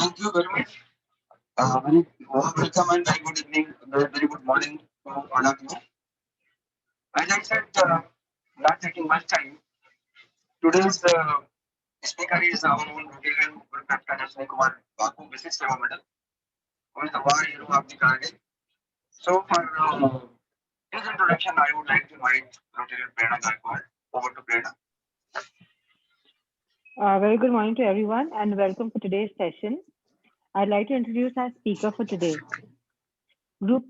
Thank you very much. Very warm welcome and very good evening, very good morning to all of you. As I said, not taking much time. Today's speaker is our own Rotarian Guru Captain Ashwini Kumar Baku, Visit Seva Medal, who is the war hero of the Kargil. So, for his introduction, I would like to invite Rotarian Prerna Gaikwad. Over to Prerna. Very good morning to everyone and welcome for today's session. I'd like to introduce our speaker for today. Group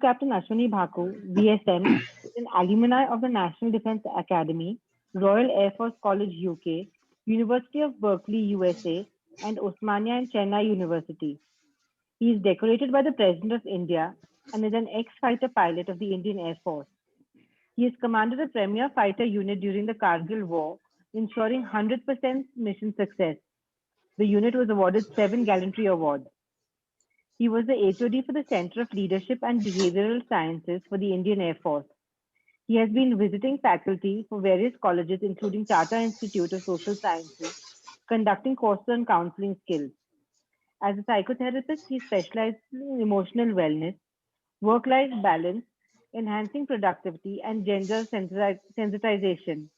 Captain Ashwini Bhaku, VSM, is an alumni of the National Defense Academy, Royal Air Force College, UK, University of Berkeley, USA, and Osmania and Chennai University. He is decorated by the President of India and is an ex-fighter pilot of the Indian Air Force. He has commanded a premier fighter unit during the Kargil War, ensuring 100% mission success. The unit was awarded 7 Gallantry Awards. He was the HOD for the Center of Leadership and Behavioral Sciences for the Indian Air Force. He has been visiting faculty for various colleges, including Tata Institute of Social Sciences, conducting courses on counseling skills. As a psychotherapist, he specializes in emotional wellness, work-life balance, enhancing productivity, and gender sensitization.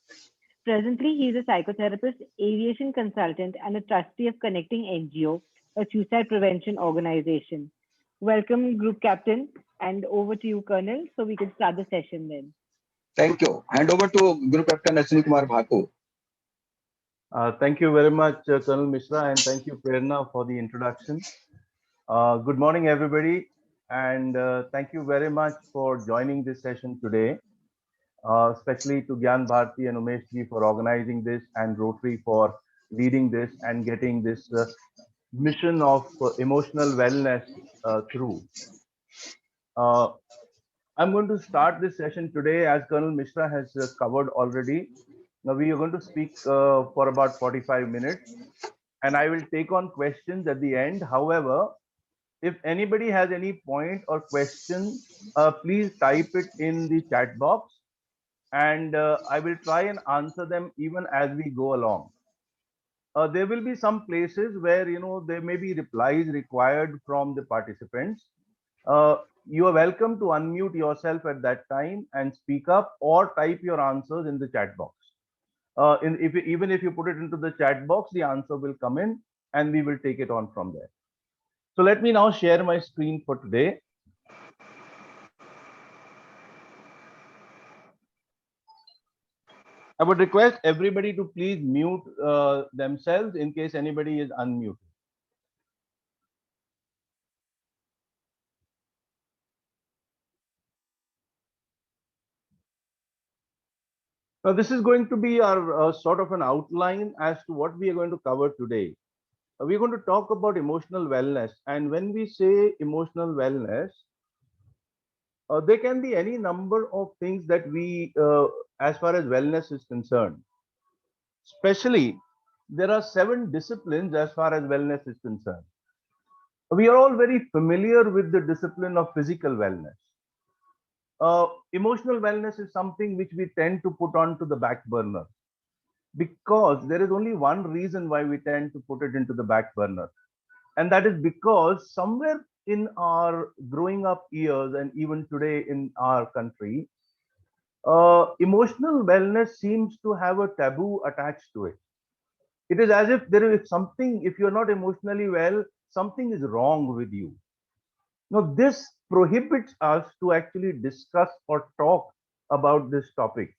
Presently, he is a psychotherapist, aviation consultant, and a trustee of Connecting NGO, a suicide prevention organization. Welcome, Group Captain, and over to you, Colonel, so we can start the session then. Thank you. Hand over to Group Captain Ashwini Kumar Bhaku. Thank you very much, Colonel Mishra, and thank you, Prerna, for the introduction. Good morning, everybody, and thank you very much for joining this session today, especially to Gyan Bharti and Umesh ji for organizing this and Rotary for leading this and getting this mission of emotional wellness through. I'm going to start this session today as Colonel Mishra has covered already. Now we are going to speak for about 45 minutes and I will take on questions at the end. However, if anybody has any point or question, please type it in the chat box and I will try and answer them even as we go along. There will be some places where, there may be replies required from the participants. You are welcome to unmute yourself at that time and speak up or type your answers in the chat box. Even if you put it into the chat box, the answer will come in and we will take it on from there. So let me now share my screen for today. I would request everybody to please mute themselves in case anybody is unmuted. Now, this is going to be our sort of an outline as to what we are going to cover today. We're going to talk about emotional wellness. And when we say emotional wellness, there can be any number of things that we, as far as wellness is concerned. Especially, there are 7 disciplines as far as wellness is concerned. We are all very familiar with the discipline of physical wellness. Emotional wellness is something which we tend to put on to the back burner because there is only one reason why we tend to put it into the back burner. And that is because somewhere in our growing up years and even today in our country, emotional wellness seems to have a taboo attached to it. It is as if there is something, if you're not emotionally well, something is wrong with you. Now, this prohibits us to actually discuss or talk about this topic.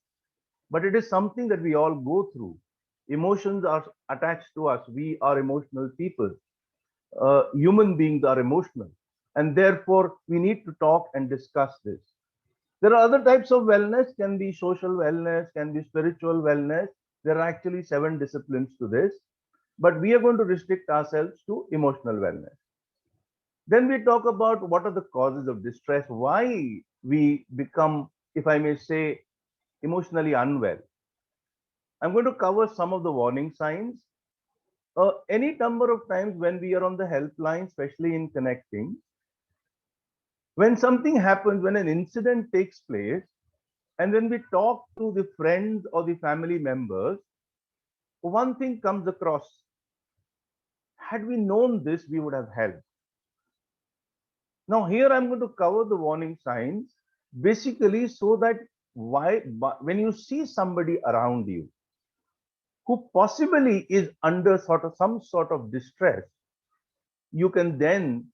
But it is something that we all go through. Emotions are attached to us. We are emotional people. Human beings are emotional. And therefore, we need to talk and discuss this. There are other types of wellness, can be social wellness, can be spiritual wellness. There are actually 7 disciplines to this. But we are going to restrict ourselves to emotional wellness. Then we talk about what are the causes of distress, why we become, if I may say, emotionally unwell. I'm going to cover some of the warning signs. Any number of times when we are on the helpline, especially in connecting, when something happens, when an incident takes place, and when we talk to the friends or the family members, one thing comes across. Had we known this, we would have helped. Now, here I'm going to cover the warning signs basically so that when you see somebody around you who possibly is under some sort of distress, you can then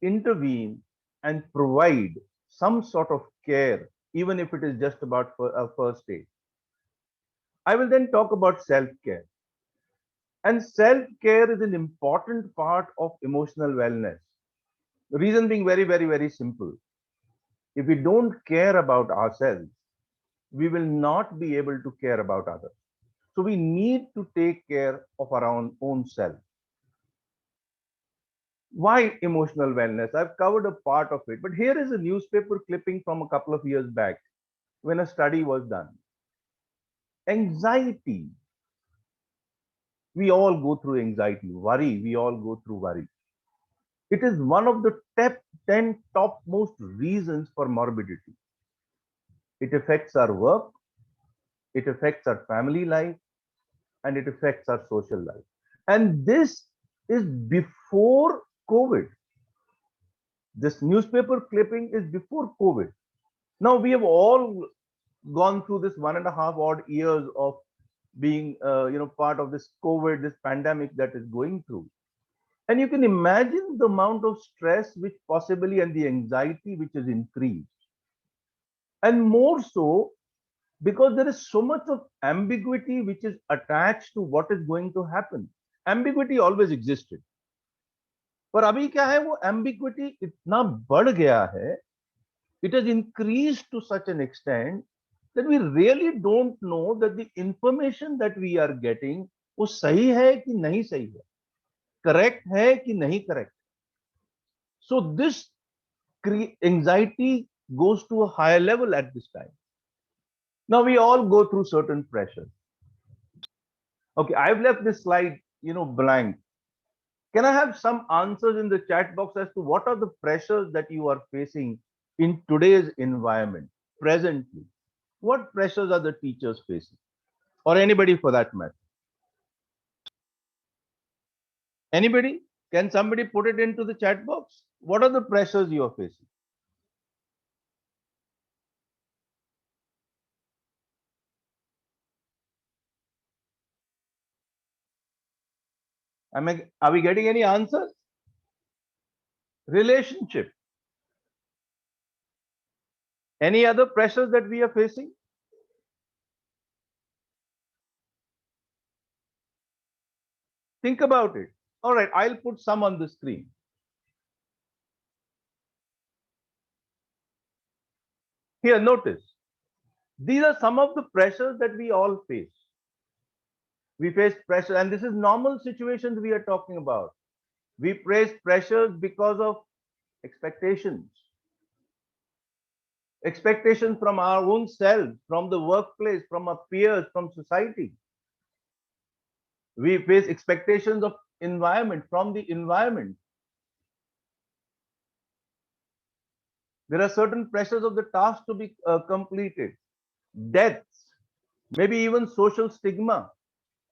intervene and provide some sort of care, even if it is just about a first aid. I will then talk about self-care. And self-care is an important part of emotional wellness. The reason being very, very, very simple. If we don't care about ourselves, we will not be able to care about others. So we need to take care of our own self. Why emotional wellness? I've covered a part of it, but here is a newspaper clipping from a couple of years back when a study was done. Anxiety. We all go through anxiety. Worry. We all go through worry. It is one of the top 10 topmost reasons for morbidity. It affects our work, it affects our family life, and it affects our social life. And this is before COVID. This newspaper clipping is before COVID. Now we have all gone through this 1.5 odd years of being, part of this COVID, this pandemic that is going through. And you can imagine the amount of stress which possibly and the anxiety which is increased. And more so because there is so much of ambiguity which is attached to what is going to happen. Ambiguity always existed. पर अभी क्या है वो ambiguity इतना बढ़ गया है, it has increased to such an extent that we really don't know that the information that we are getting वो सही है कि नहीं सही है, correct है कि नहीं correct. So this anxiety goes to a higher level at this time. Now we all go through certain pressures. Okay, I've left this slide, blank. Can I have some answers in the chat box as to what are the pressures that you are facing in today's environment presently? What pressures are the teachers facing, or anybody for that matter? Anybody? Can somebody put it into the chat box? What are the pressures you are facing? Are we getting any answers? Relationship. Any other pressures that we are facing? Think about it. All right, I'll put some on the screen. Here, notice. These are some of the pressures that we all face. We face pressure, and this is normal situations we are talking about. We face pressures because of expectations. Expectations from our own selves, from the workplace, from our peers, from society. We face expectations of environment, from the environment. There are certain pressures of the task to be completed. Deaths, maybe even social stigma,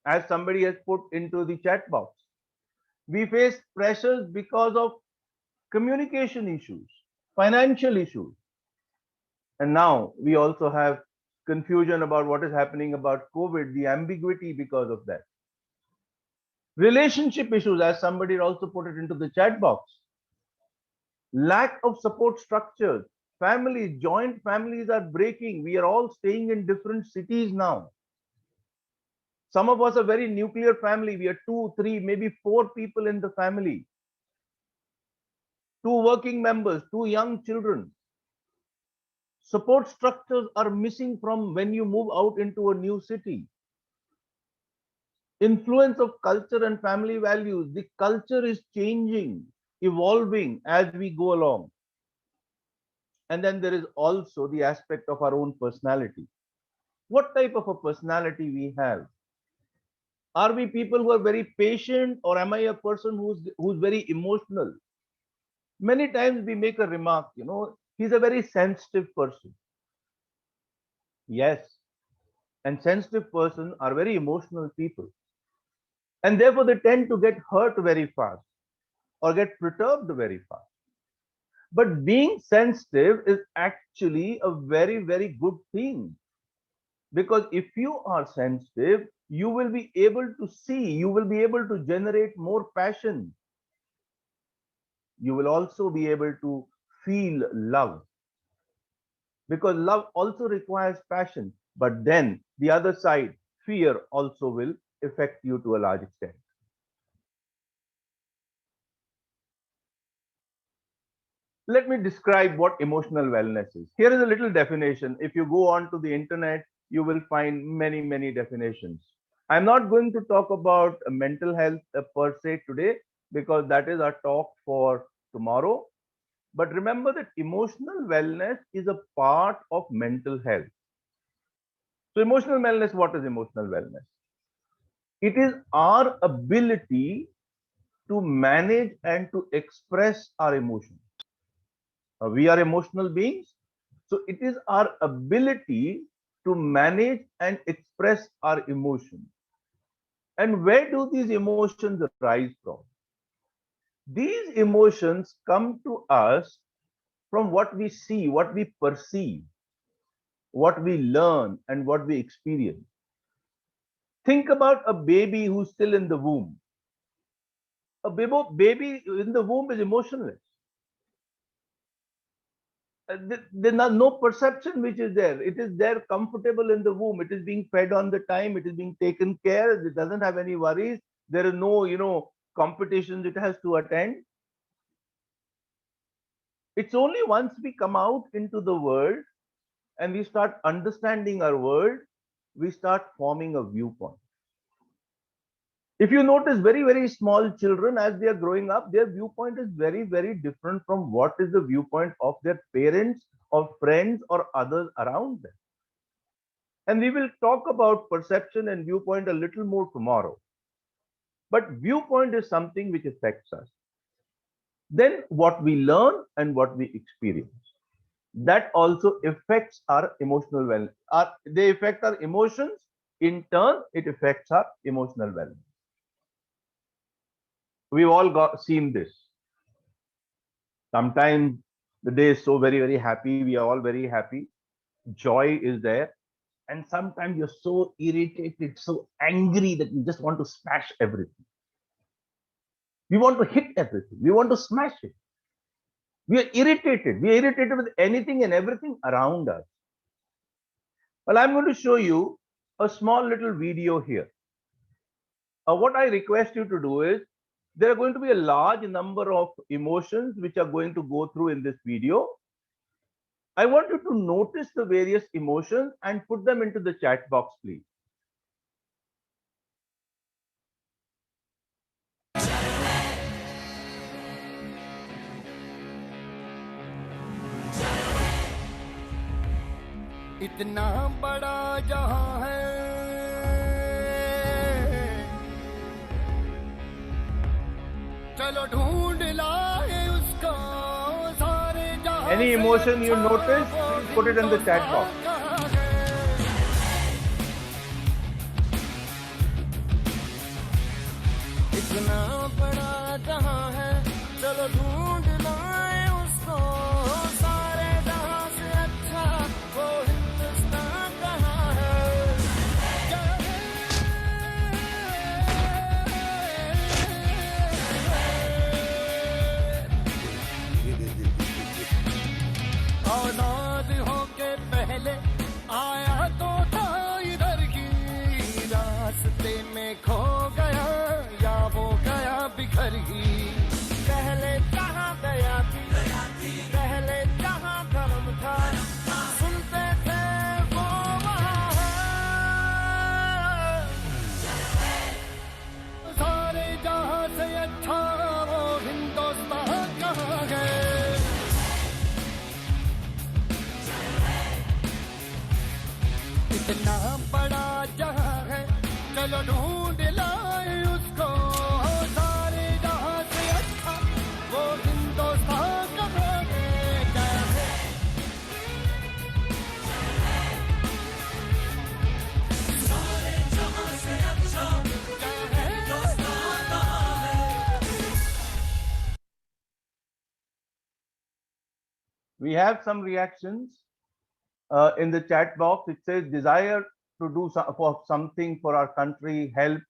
as somebody has put into the chat box. We face pressures because of communication issues, financial issues. And now we also have confusion about what is happening about COVID, the ambiguity because of that. Relationship issues, as somebody also put it into the chat box. Lack of support structures. Families, joint families are breaking. We are all staying in different cities now. Some of us are very nuclear family. We are 2, 3, maybe 4 people in the family. 2 working members, 2 young children. Support structures are missing from when you move out into a new city. Influence of culture and family values. The culture is changing, evolving as we go along. And then there is also the aspect of our own personality. What type of a personality we have? Are we people who are very patient, or am I a person who's very emotional? Many times we make a remark, he's a very sensitive person. Yes, and sensitive person are very emotional people. And therefore they tend to get hurt very fast or get perturbed very fast. But being sensitive is actually a very, very good thing, because if you are sensitive, you will be able to see, you will be able to generate more passion. You will also be able to feel love, because love also requires passion. But then the other side, fear, also will affect you to a large extent. Let me describe what emotional wellness is. Here is a little definition. If you go on to the internet, you will find many, many definitions. I'm not going to talk about mental health per se today, because that is our talk for tomorrow. But remember that emotional wellness is a part of mental health. So emotional wellness, what is emotional wellness? It is our ability to manage and to express our emotions. We are emotional beings. So it is our ability to manage and express our emotions. And where do these emotions arise from? These emotions come to us from what we see, what we perceive, what we learn, and what we experience. Think about a baby who's still in the womb. A baby in the womb is emotionless. There's no perception which is there. It is there comfortable in the womb. It is being fed on the time. It is being taken care. It doesn't have any worries. There are no, competitions it has to attend. It's only once we come out into the world and we start understanding our world, we start forming a viewpoint. If you notice, very, very small children, as they are growing up, their viewpoint is very, very different from what is the viewpoint of their parents or friends or others around them. And we will talk about perception and viewpoint a little more tomorrow. But viewpoint is something which affects us. Then what we learn and what we experience, that also affects our emotional wellness. They affect our emotions. In turn, it affects our emotional wellness. We've all seen this. Sometimes the day is so very, very happy. We are all very happy. Joy is there. And sometimes you're so irritated, so angry that you just want to smash everything. We want to hit everything. We want to smash it. We are irritated. We are irritated with anything and everything around us. Well, I'm going to show you a small little video here. What I request you to do is, there are going to be a large number of emotions which are going to go through in this video. I want you to notice the various emotions and put them into the chat box, please. इतना बड़ा जहां है, चलो ढूंढ लाए उसको सारे जहां. Any emotion you notice, please put it in the chat box. इतना बड़ा जहां है, चलो ढूंढ लाए उसको सारे जहां से अच्छा वो हिंदुस्तान कहाँ है. आजाद होके पहले आया तो था इधर ही, रास्ते में खो गया या वो गया बिखर ही. पहले जहाँ गया थी, पहले जहाँ धर्म था, सुनते थे वो वहाँ है. सारे जहाँ से अच्छा वो हिंदुस्तान कहाँ है. इतना बड़ा जहां है, चलो ढूंढ लाए उसको सारे जहां से अच्छा वो हिंदुस्तान कहाँ है. सारे जहां से अच्छा क्या है. We have some reactions in the chat box. It says desire to do for something for our country, help,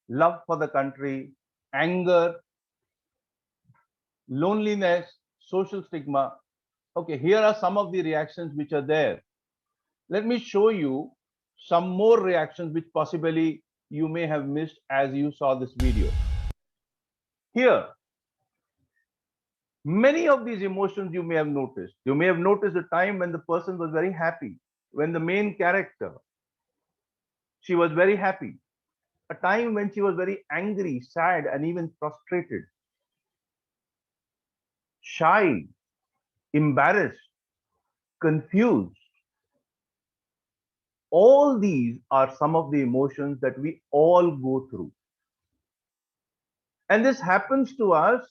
love for the country, anger, loneliness, social stigma. Okay, here are some of the reactions which are there. Let me show you some more reactions which possibly you may have missed as you saw this video. Here, many of these emotions you may have noticed. You may have noticed a time when the person was very happy, when the main character, she was very happy. A time when she was very angry, sad, and even frustrated, shy, embarrassed, confused. All these are some of the emotions that we all go through. And this happens to us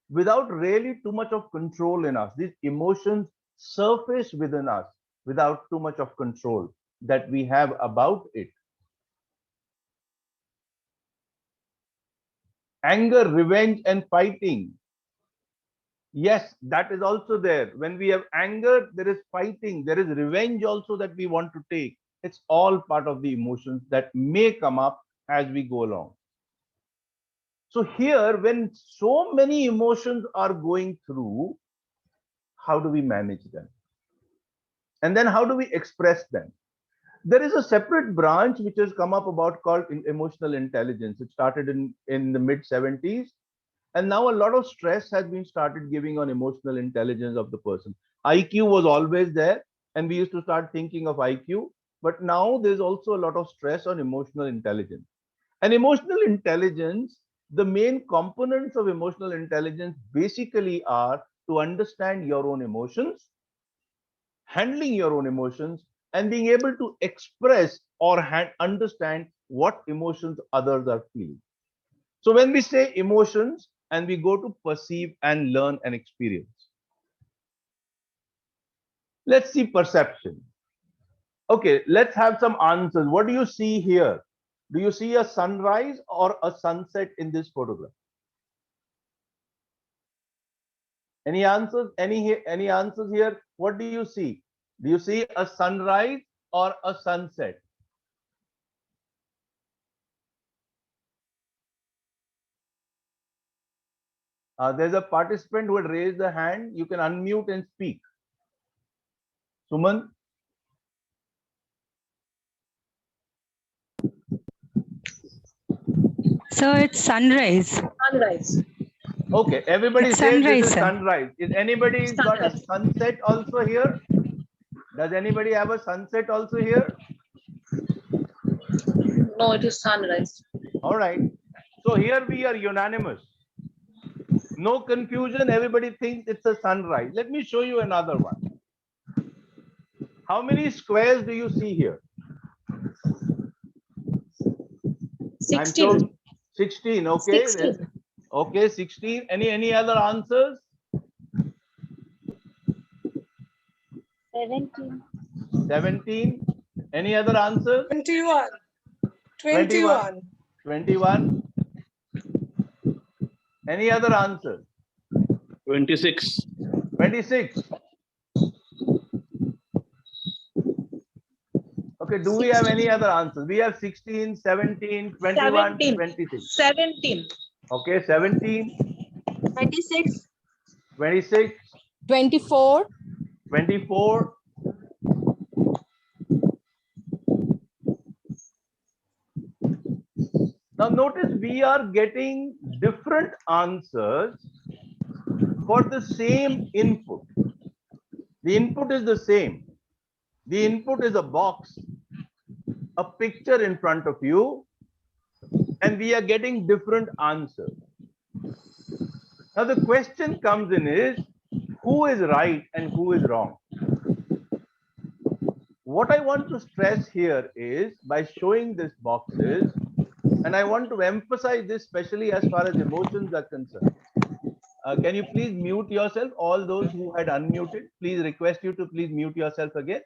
without really too much of control in us. These emotions surface within us without too much of control that we have about it. Anger, revenge, and fighting. Yes, that is also there. When we have anger, there is fighting, there is revenge also that we want to take. It's all part of the emotions that may come up as we go along. So here, when so many emotions are going through, how do we manage them? And then how do we express them? There is a separate branch which has come up about called emotional intelligence. It started in the mid 70s. And now a lot of stress has been started giving on emotional intelligence of the person. IQ was always there, and we used to start thinking of IQ. But now there's also a lot of stress on emotional intelligence. And emotional intelligence, the main components of emotional intelligence basically are to understand your own emotions, handling your own emotions, and being able to express or understand what emotions others are feeling. So when we say emotions and we go to perceive and learn and experience, let's see perception. Okay, let's have some answers. What do you see here? Do you see a sunrise or a sunset in this photograph? Any answers? Any answers here? What do you see? Do you see a sunrise or a sunset? There's a participant who had raised the hand. You can unmute and speak. Suman? So it's sunrise. Sunrise. Okay, everybody It's says sunrise, this is sir. sunrise. Is anybody got a sunset also here? Does anybody have a sunset also here? No, it is sunrise. All right. So here we are unanimous. No confusion. Everybody thinks it's a sunrise. Let me show you another one. How many squares do you see here? 16. I'm told 16. Okay. 16. Okay, 16. Any other answers? 17. 17. Any other answers? 21. 21. 21. Any other answers? 26. 26. Okay, do we have any other answers? We have 16, 17, 21, 17. 26. 17. Okay, 17, 26. 26, 24. 24. Now notice we are getting different answers for the same input. The input is the same. The input is a box, a picture in front of you, and we are getting different answers. Now the question comes in is, who is right and who is wrong? What I want to stress here is, by showing these boxes, and I want to emphasize this especially as far as emotions are concerned. Can you please mute yourself? All those who had unmuted, please request you to please mute yourself again.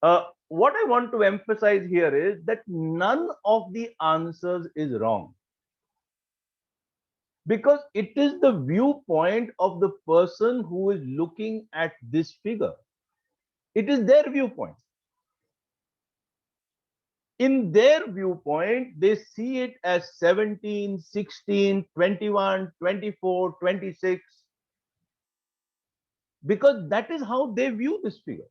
What I want to emphasize here is that none of the answers is wrong. because it is the viewpoint of the person who is looking at this figure. It is their viewpoint. In their viewpoint, they see it as 17, 16, 21, 24, 26, because that is how they view this figure.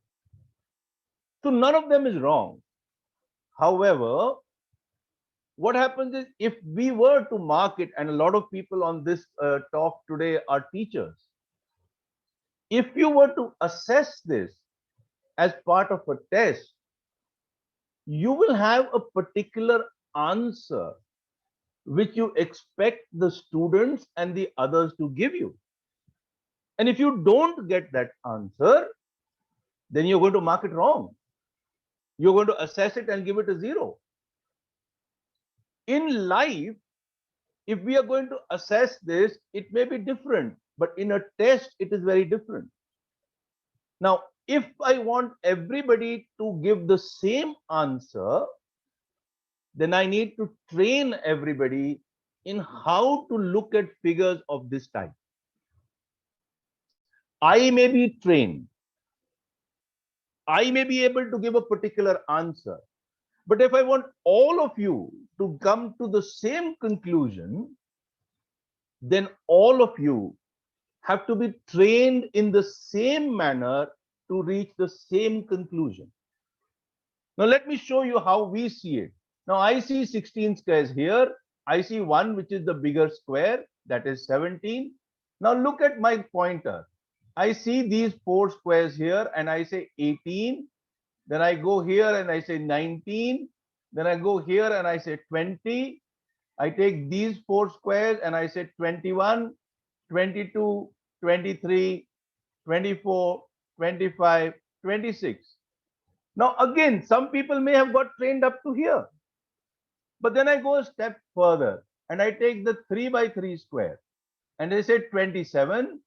So none of them is wrong. However, what happens is, if we were to mark it, and a lot of people on this talk today are teachers, if you were to assess this as part of a test, you will have a particular answer which you expect the students and the others to give you. And if you don't get that answer, then you're going to mark it wrong. You're going to assess it and give it a 0. In life, if we are going to assess this, it may be different, but in a test, it is very different. Now, if I want everybody to give the same answer, then I need to train everybody in how to look at figures of this type. I may be trained. I may be able to give a particular answer. But if I want all of you to come to the same conclusion, then all of you have to be trained in the same manner to reach the same conclusion. Now, let me show you how we see it. Now, I see 16 squares here. I see one which is the bigger square, that is 17. Now, look at my pointer. I see these 4 squares here and I say 18. Then I go here and I say 19. Then I go here and I say 20. I take these 4 squares and I say 21, 22, 23, 24, 25, 26. Now, again, some people may have got trained up to here. But then I go a step further and I take the 3 by 3 square and I say 27,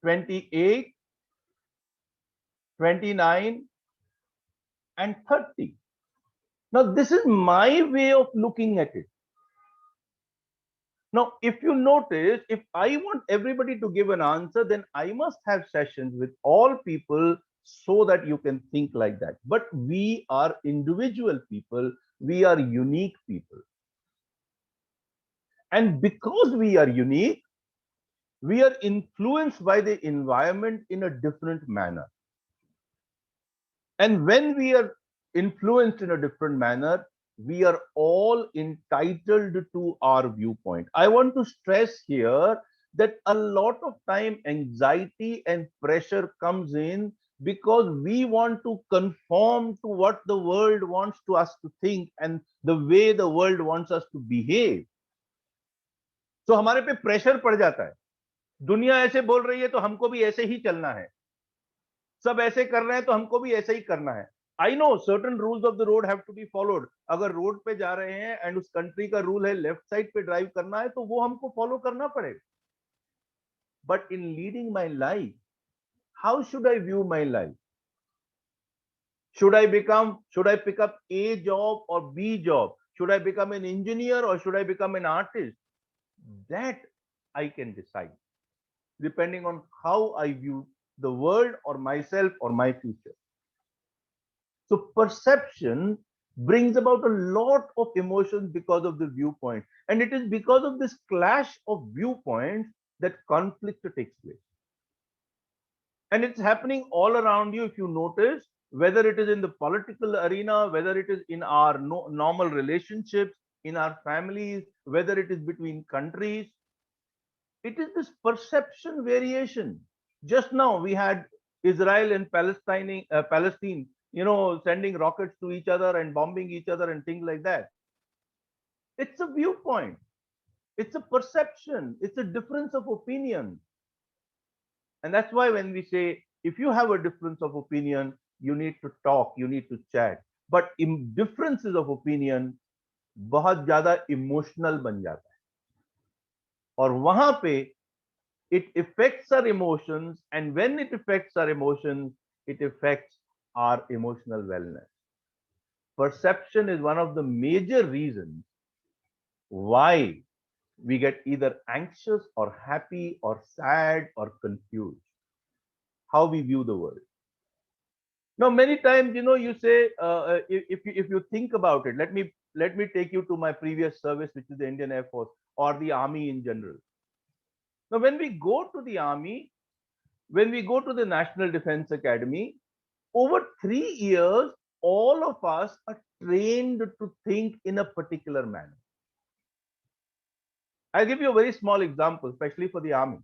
28, 29, and 30. Now, this is my way of looking at it. Now, if you notice, if I want everybody to give an answer, then I must have sessions with all people so that you can think like that. But we are individual people. We are unique people. And because we are unique, we are influenced by the environment in a different manner. And when we are influenced in a different manner, we are all entitled to our viewpoint. I want to stress here that a lot of time anxiety and pressure comes in because we want to conform to what the world wants to us to think and the way the world wants us to behave. So हमारे पे pressure पड़ जाता है, दुनिया ऐसे बोल रही है तो हमको भी ऐसे ही चलना है, सब ऐसे कर रहे हैं तो हमको भी ऐसे ही करना है. I know certain rules of the road have to be followed. अगर रोड पे जा रहे हैं एंड उस कंट्री का रूल है लेफ्ट साइड पे ड्राइव करना है तो वो हमको फॉलो करना पड़ेगा. But in leading my life, how should I view my life? Should I pick up A job or B job? Should I become an engineer or should I become an artist? That I can decide depending on how I view the world or myself or my future. So perception brings about a lot of emotions because of the viewpoint. And it is because of this clash of viewpoints that conflict takes place. And it's happening all around you if you notice, whether it is in the political arena, whether it is in our normal relationships, in our families, whether it is between countries. It is this perception variation. Just now we had Israel and Palestine, sending rockets to each other and bombing each other and things like that. It's a viewpoint. It's a perception. It's a difference of opinion. And that's why when we say, if you have a difference of opinion, you need to talk, you need to chat. But in differences of opinion, बहुत ज़्यादा emotional बन जाता है. और वहां पे it affects our emotions, and when it affects our emotions, it affects our emotional wellness. Perception is one of the major reasons why We get either anxious or happy or sad or confused. How we view the world. Now, many times, you say, if you think about it, let me take you to my previous service, which is the Indian Air Force or the Army in general. Now, when we go to the Army, when we go to the National Defense Academy, over 3 years, all of us are trained to think in a particular manner. I'll give you a very small example, especially for the Army.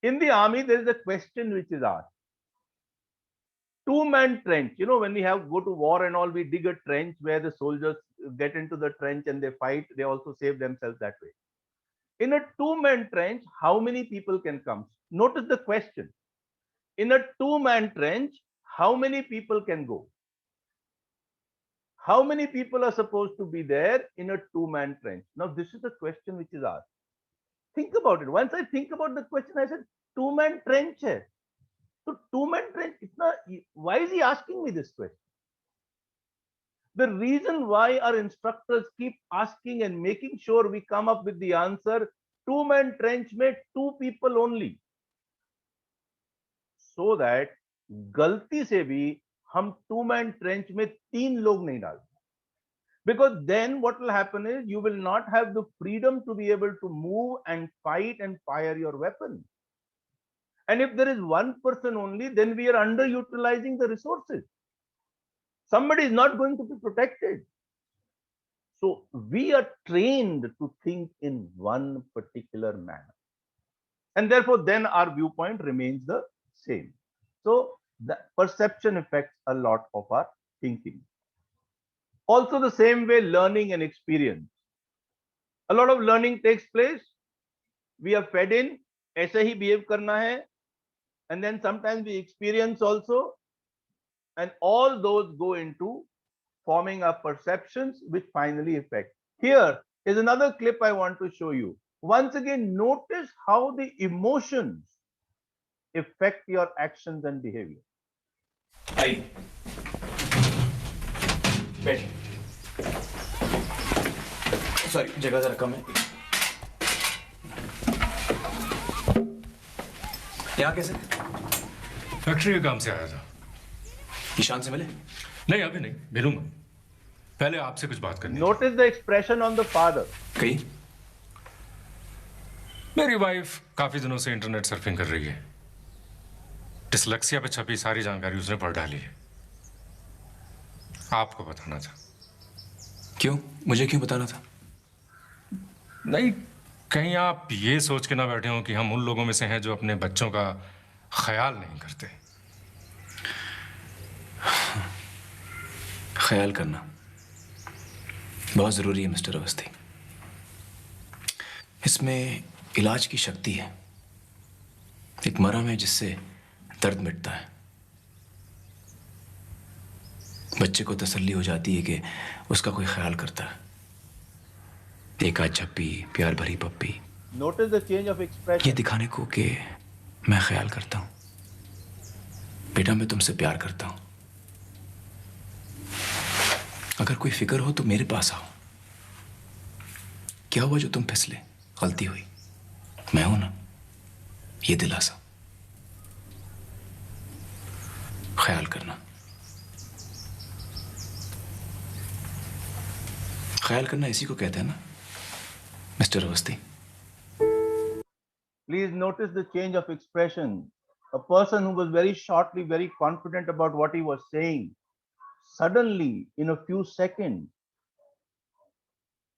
In the Army, there is a question which is asked. Two-man trench. When we go to war and all, we dig a trench where the soldiers get into the trench and they fight. They also save themselves that way. In a two-man trench, how many people can come? Notice the question. In a two-man trench, how many people can go? How many people are supposed to be there in a two-man trench? Now, this is the question which is asked. Think about it. Once I think about the question, I said, two-man trench hai. So two-man trench, why is he asking me this question? The reason why our instructors keep asking and making sure we come up with the answer, two-man trench में 2 people only. So that गलती से भी हम two-man trench में 3 लोग नहीं डालते. Because then what will happen is you will not have the freedom to be able to move and fight and fire your weapon. And if there is one person only, then we are underutilizing the resources. Somebody is not going to be protected. So we are trained to think in one particular manner. And therefore, then our viewpoint remains the same. So the perception affects a lot of our thinking. Also the same way, learning and experience. A lot of learning takes place. We are fed in, ऐसे ही behave करना है. And then sometimes we experience also. And all those go into forming our perceptions, which finally affect. Here is another clip I want to show you. Once again, notice how the emotions affect your actions and behavior. आई बैठ sorry जगह जरा कम है यहाँ कैसे factory के काम से आया था ईशान से मिले नहीं अभी नहीं मिलूंगा पहले आपसे कुछ बात करनी Notice the expression on the father. कहीं मेरी वाइफ काफी दिनों से इंटरनेट सर्फिंग कर रही है डिसलेक्सिया पे छपी सारी जानकारी उसने पढ़ डाली है आपको बताना था क्यों मुझे क्यों बताना था नहीं कहीं आप ये सोच के ना बैठे हो कि हम उन लोगों में से हैं जो अपने बच्चों का ख्याल नहीं करते ख्याल करना बहुत जरूरी है मिस्टर अवस्थी इसमें इलाज की शक्ति है एक मरहम है जिससे दर्द मिटता है बच्चे को तसल्ली हो जाती है कि उसका कोई ख्याल करता है एक आध झप्पी प्यार भरी पप्पी Notice the change of expression. ये दिखाने को कि मैं ख्याल करता हूं बेटा मैं तुमसे प्यार करता हूं अगर कोई फिक्र हो तो मेरे पास आओ क्या हुआ जो तुम फिसले गलती हुई मैं हूं ना ये दिलासा ख्याल करना ख्याल करना इसी को कहते हैं ना mister Awasthi Please notice the change of expression. A person who was very shortly very confident about what he was saying, suddenly in a few seconds,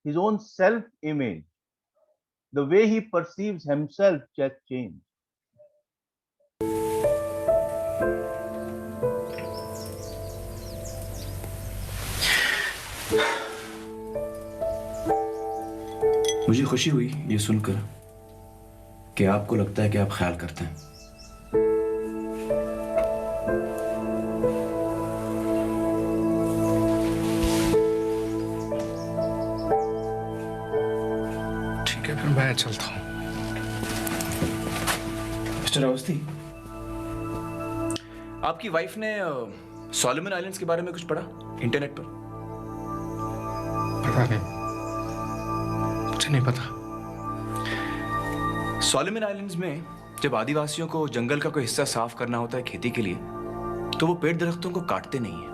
his own self-image, the way he perceives himself just changed. मुझे खुशी हुई ये सुनकर कि आपको लगता है कि आप ख्याल करते हैं ठीक है फिर मैं चलता हूं मिस्टर अवस्थी आपकी वाइफ ने सोलोमन आइलैंड्स के बारे में कुछ पढ़ा इंटरनेट पर पता नहीं मुझे नहीं पता सोलोमन आइलैंड्स में जब आदिवासियों को जंगल का कोई हिस्सा साफ करना होता है खेती के लिए, तो वो पेड़ दरख्तों को काटते नहीं है,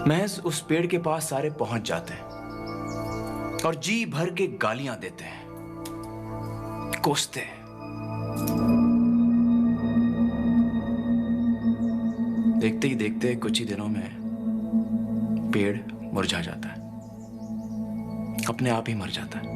महज उस पेड़ के पास सारे पहुंच जाते हैं और जी भर के गालियां देते हैं, कोसते हैं। देखते ही देखते कुछ ही दिनों में पेड़ मुरझा जाता है, अपने आप ही मर जाता है।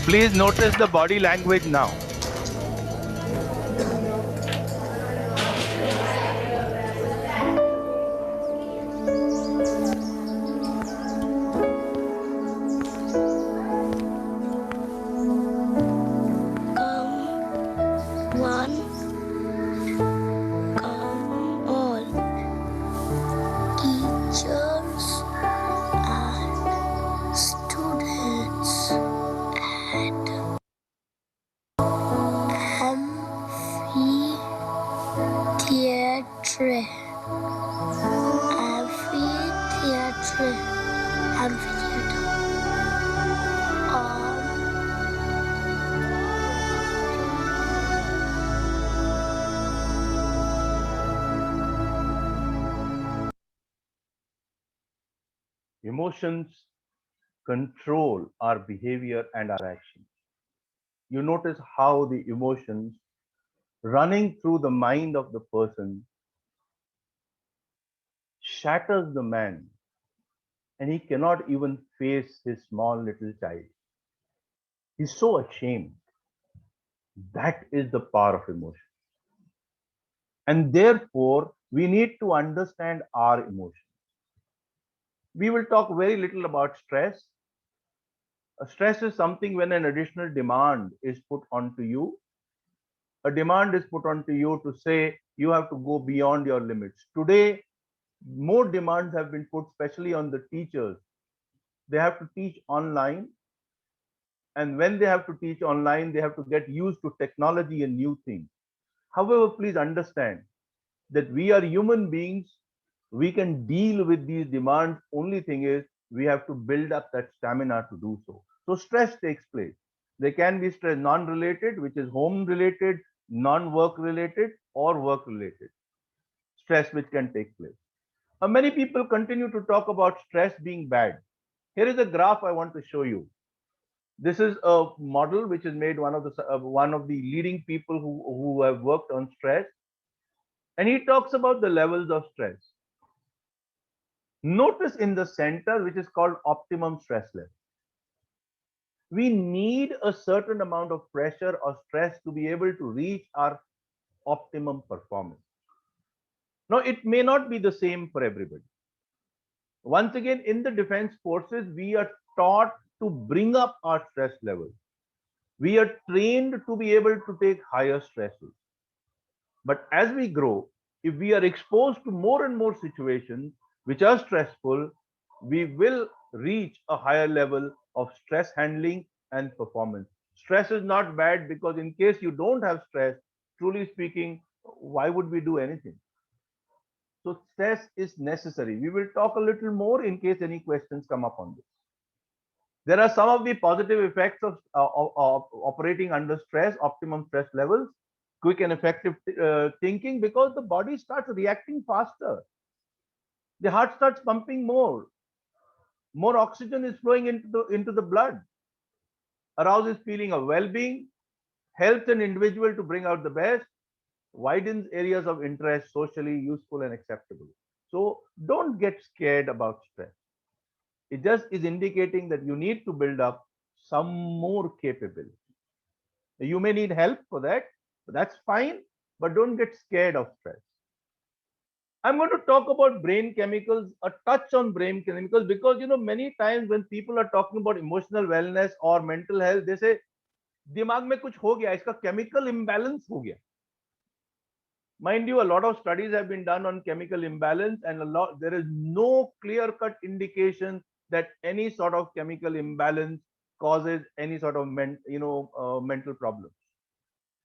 Please notice the body language now. Emotions control our behavior and our actions. You notice how the emotions running through the mind of the person shatters the man, and he cannot even face his small little child. He's so ashamed. That is the power of emotion. And therefore, we need to understand our emotions. We will talk very little about stress. Stress is something when an additional demand is put onto you. A demand is put onto you to say you have to go beyond your limits. Today, more demands have been put, especially on the teachers. They have to teach online. And when they have to teach online, they have to get used to technology and new things. However, please understand that we are human beings. We can deal with these demands. Only thing is we have to build up that stamina to do so. So stress takes place. There can be stress non-related, which is home related, non-work related, or work related. Stress which can take place. Many people continue to talk about stress being bad. Here is a graph I want to show you. This is a model which is made one of the leading people who have worked on stress, and he talks about the levels of stress. Notice in the center, which is called optimum stress level. We need a certain amount of pressure or stress to be able to reach our optimum performance. Now, it may not be the same for everybody. Once again, in the defense forces, we are taught to bring up our stress level. We are trained to be able to take higher stresses. But as we grow, if we are exposed to more and more situations which are stressful, we will reach a higher level of stress handling and performance. Stress is not bad, because in case you don't have stress, truly speaking, why would we do anything? So stress is necessary. We will talk a little more in case any questions come up on this. There are some of the positive effects of operating under stress, optimum stress levels, quick and effective thinking, because the body starts reacting faster. The heart starts pumping more. More oxygen is flowing into the blood. Arouses feeling of well-being, helps an individual to bring out the best, widens areas of interest, socially useful and acceptable. So don't get scared about stress. It just is indicating that you need to build up some more capability. You may need help for that, but that's fine, but don't get scared of stress. I'm going to talk about brain chemicals, a touch on brain chemicals, because many times when people are talking about emotional wellness or mental health, they say दिमाग में कुछ हो गया, इसका chemical imbalance हो गया. Mind you, a lot of studies have been done on chemical imbalance, and there is no clear-cut indication that any sort of chemical imbalance causes any sort of mental problems.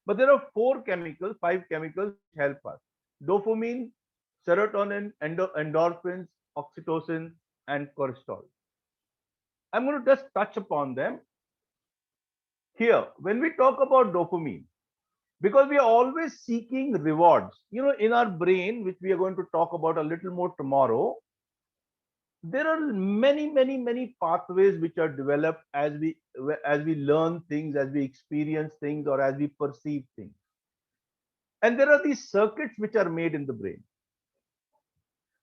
But there are 5 chemicals which help us. dopamine, serotonin, endorphins, oxytocin, and cortisol. I'm going to just touch upon them here. When we talk about dopamine, because we are always seeking rewards, in our brain, which we are going to talk about a little more tomorrow, there are many pathways which are developed as we learn things, as we experience things, or as we perceive things. And there are these circuits which are made in the brain.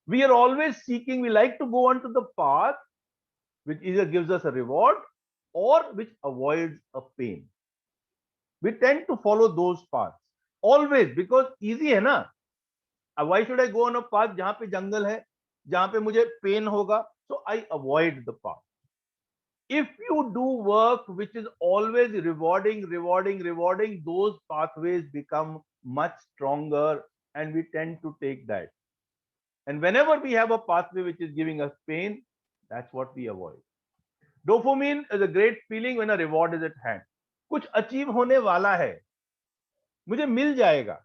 We are always seeking, we like to go onto the path which either gives us a reward or which avoids a pain. We tend to follow those paths always, because easy है ना. Why should I go on a path जहां पे जंगल है, जहां पे मुझे pain होगा? So I avoid the path. If you do work which is always rewarding, those pathways become much stronger, and we tend to take that. And whenever we have a pathway which is giving us pain, that's what we avoid. Dopamine is a great feeling when a reward is at hand. कुछ achieve होने वाला है, मुझे मिल जाएगा.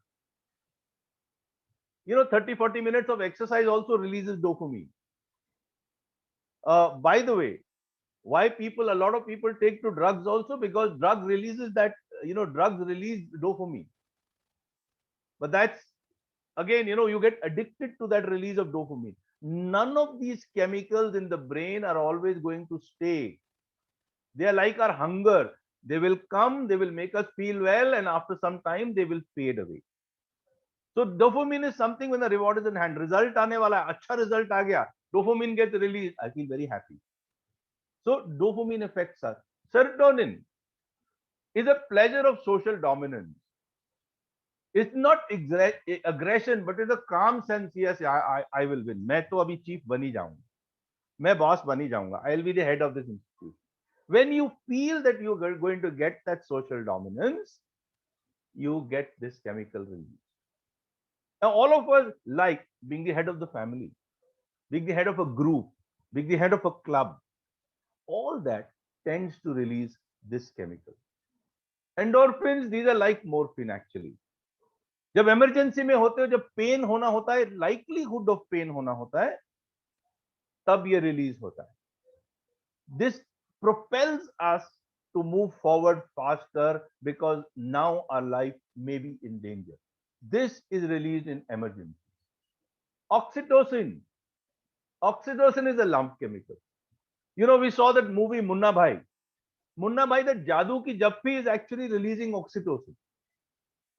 30-40 minutes of exercise also releases dopamine. By the way, why a lot of people take to drugs also, because drugs releases that, drugs release dopamine. But that's, again, you get addicted to that release of dopamine. None of these chemicals in the brain are always going to stay. They are like our hunger. They will come, they will make us feel well, and after some time they will fade away. So dopamine is something when the reward is in hand. Result aane wala hai, अच्छा result aa gaya, dopamine gets released, I feel very happy. So dopamine affects us. Serotonin is a pleasure of social dominance. It's not aggression, but it's a calm sense. Yes, I will win. मैं तो अभी chief बनी जाऊंगा, मैं boss बनी जाऊंगा. I'll be the head of this institute. When you feel that you're going to get that social dominance, you get this chemical release. Now, all of us like being the head of the family, being the head of a group, being the head of a club. All that tends to release this chemical. Endorphins, these are like morphine actually. जब emergency में होते हो, जब pain होना होता है, likelihood of pain होना होता है, तब ये release होता है. This propels us to move forward faster, because now our life may be in danger. This is released in emergency. Oxytocin. Oxytocin is a lump chemical. We saw that movie Munna Bhai. Munna Bhai, that Jadoo Ki Jaffi is actually releasing oxytocin.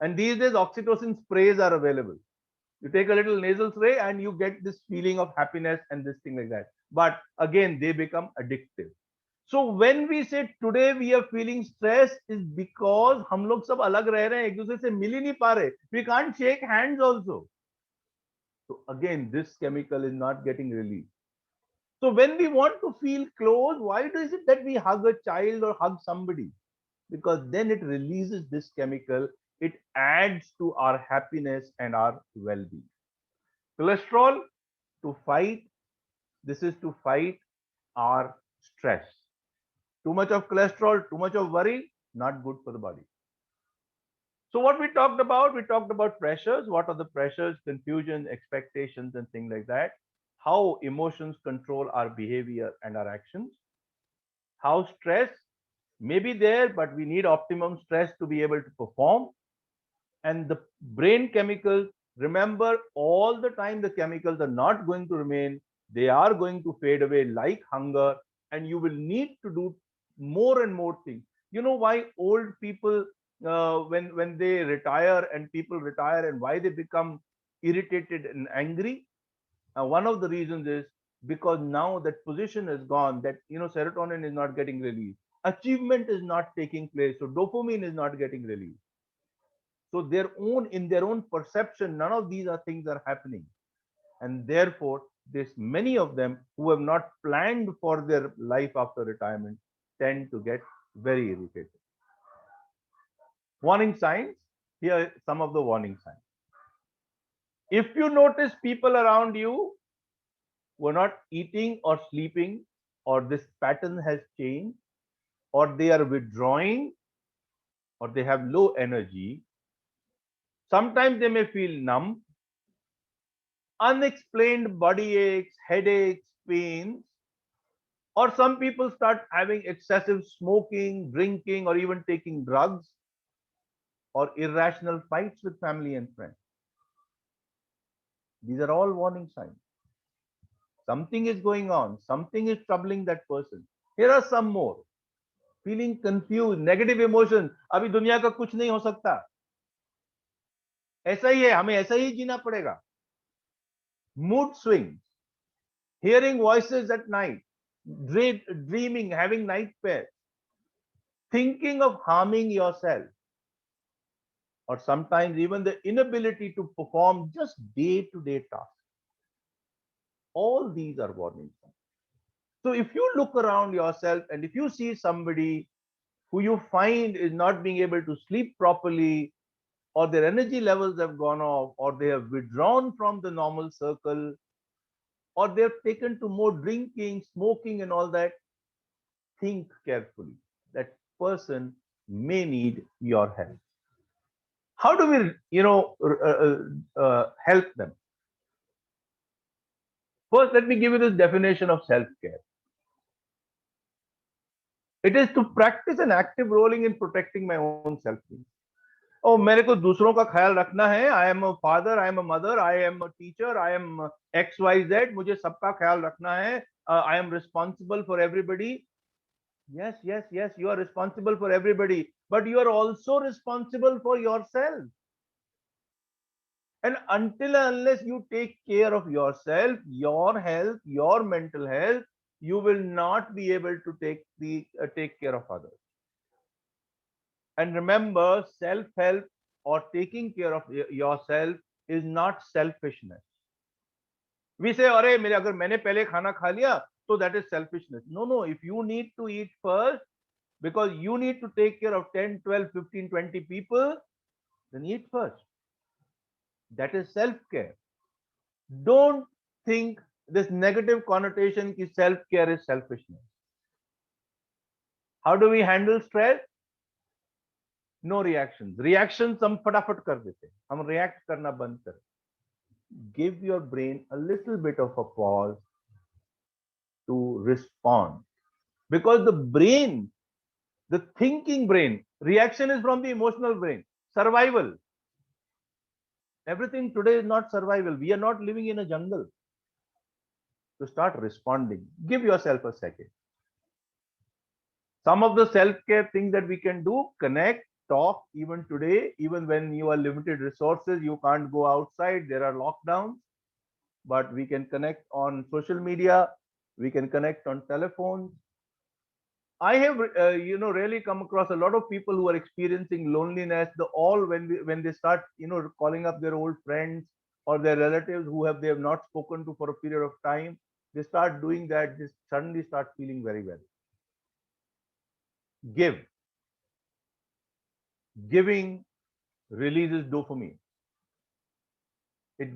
And these days, oxytocin sprays are available. You take a little nasal spray and you get this feeling of happiness and this thing like that. But again, they become addictive. So when we say today we are feeling stress, is because हम लोग सब अलग रह रहे हैं, एक दूसरे से मिल ही नहीं पा रहे. We can't shake hands also. So again, this chemical is not getting released. So when we want to feel close, why is it that we hug a child or hug somebody? Because then it releases this chemical. It adds to our happiness and our well-being. Cholesterol, to fight, this is to fight our stress. Too much of cholesterol, too much of worry, not good for the body. So what we talked about pressures. What are the pressures? Confusion, expectations, and things like that. How emotions control our behavior and our actions. How stress may be there, but we need optimum stress to be able to perform. And the brain chemicals, remember, all the time the chemicals are not going to remain. They are going to fade away like hunger, and you will need to do more and more things. You know why old people, when they retire and people retire, and why they become irritated and angry? One of the reasons is because now that position is gone, that serotonin is not getting released, achievement is not taking place, so dopamine is not getting released. So in their own perception, none of these things are happening, and therefore there's many of them who have not planned for their life after retirement tend to get very irritated. Warning signs. Here are some of the warning signs. If you notice people around you who are not eating or sleeping, or this pattern has changed, or they are withdrawing, or they have low energy, sometimes they may feel numb, unexplained body aches, headaches, pains, or some people start having excessive smoking, drinking, or even taking drugs, or irrational fights with family and friends. These are all warning signs. Something is going on, something is troubling that person. Here are some more. Feeling confused, negative emotions. अभी दुनिया का कुछ नहीं हो सकता, ऐसा ही है, हमें ऐसा ही जीना पड़ेगा. Mood swings, hearing voices at night, dreaming, having nightmares, thinking of harming yourself, or sometimes even the inability to perform just day-to-day tasks. All these are warning signs. So if you look around yourself and if you see somebody who you find is not being able to sleep properly, or their energy levels have gone off, or they have withdrawn from the normal circle, or they have taken to more drinking, smoking and all that, think carefully. That person may need your help. How do we, help them? First, let me give you this definition of self-care. It is to practice an active role in protecting my own self-care. Oh, मेरे को दूसरों का ख्याल रखना है. I am a father, I am a mother, I am a teacher, I am XYZ. मुझे सबका ख्याल रखना है. I am responsible for everybody. Yes, you are responsible for everybody, but you are also responsible for yourself. And until and unless you take care of yourself, your health, your mental health, you will not be able to take care of others. And remember, self-help or taking care of yourself is not selfishness. We say, "Arey, agar maine pehle khana kha liya, so that is selfishness." No. If you need to eat first because you need to take care of 10, 12, 15, 20 people, then eat first. That is self-care. Don't think this negative connotation ki self-care is selfishness. How do we handle stress? No reactions. Reactions हम फटाफट कर देते हैं. हम react करना बंद करें. Give your brain a little bit of a pause to respond. Because the brain, the thinking brain, reaction is from the emotional brain. Survival. Everything today is not survival. We are not living in a jungle. To start responding, give yourself a second. Some of the self-care things that we can do: connect, talk. Even today, even when you are limited resources, you can't go outside, there are lockdowns, but we can connect on social media, we can connect on telephones. I have really come across a lot of people who are experiencing loneliness, when they start calling up their old friends or their relatives who they have not spoken to for a period of time. They start doing that, they suddenly start feeling very well. Giving releases dopamine. It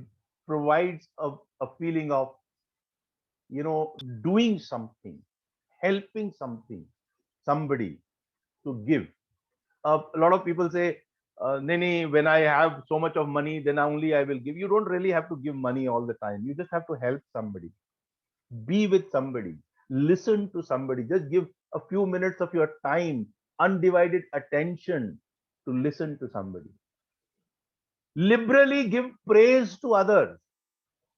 provides a feeling of doing something, helping somebody, to give. A lot of people say, Nini, when I have so much of money, then only I will give. You don't really have to give money all the time. You just have to help somebody. Be with somebody. Listen to somebody. Just give a few minutes of your time, undivided attention, to listen to somebody. Liberally give praise to others.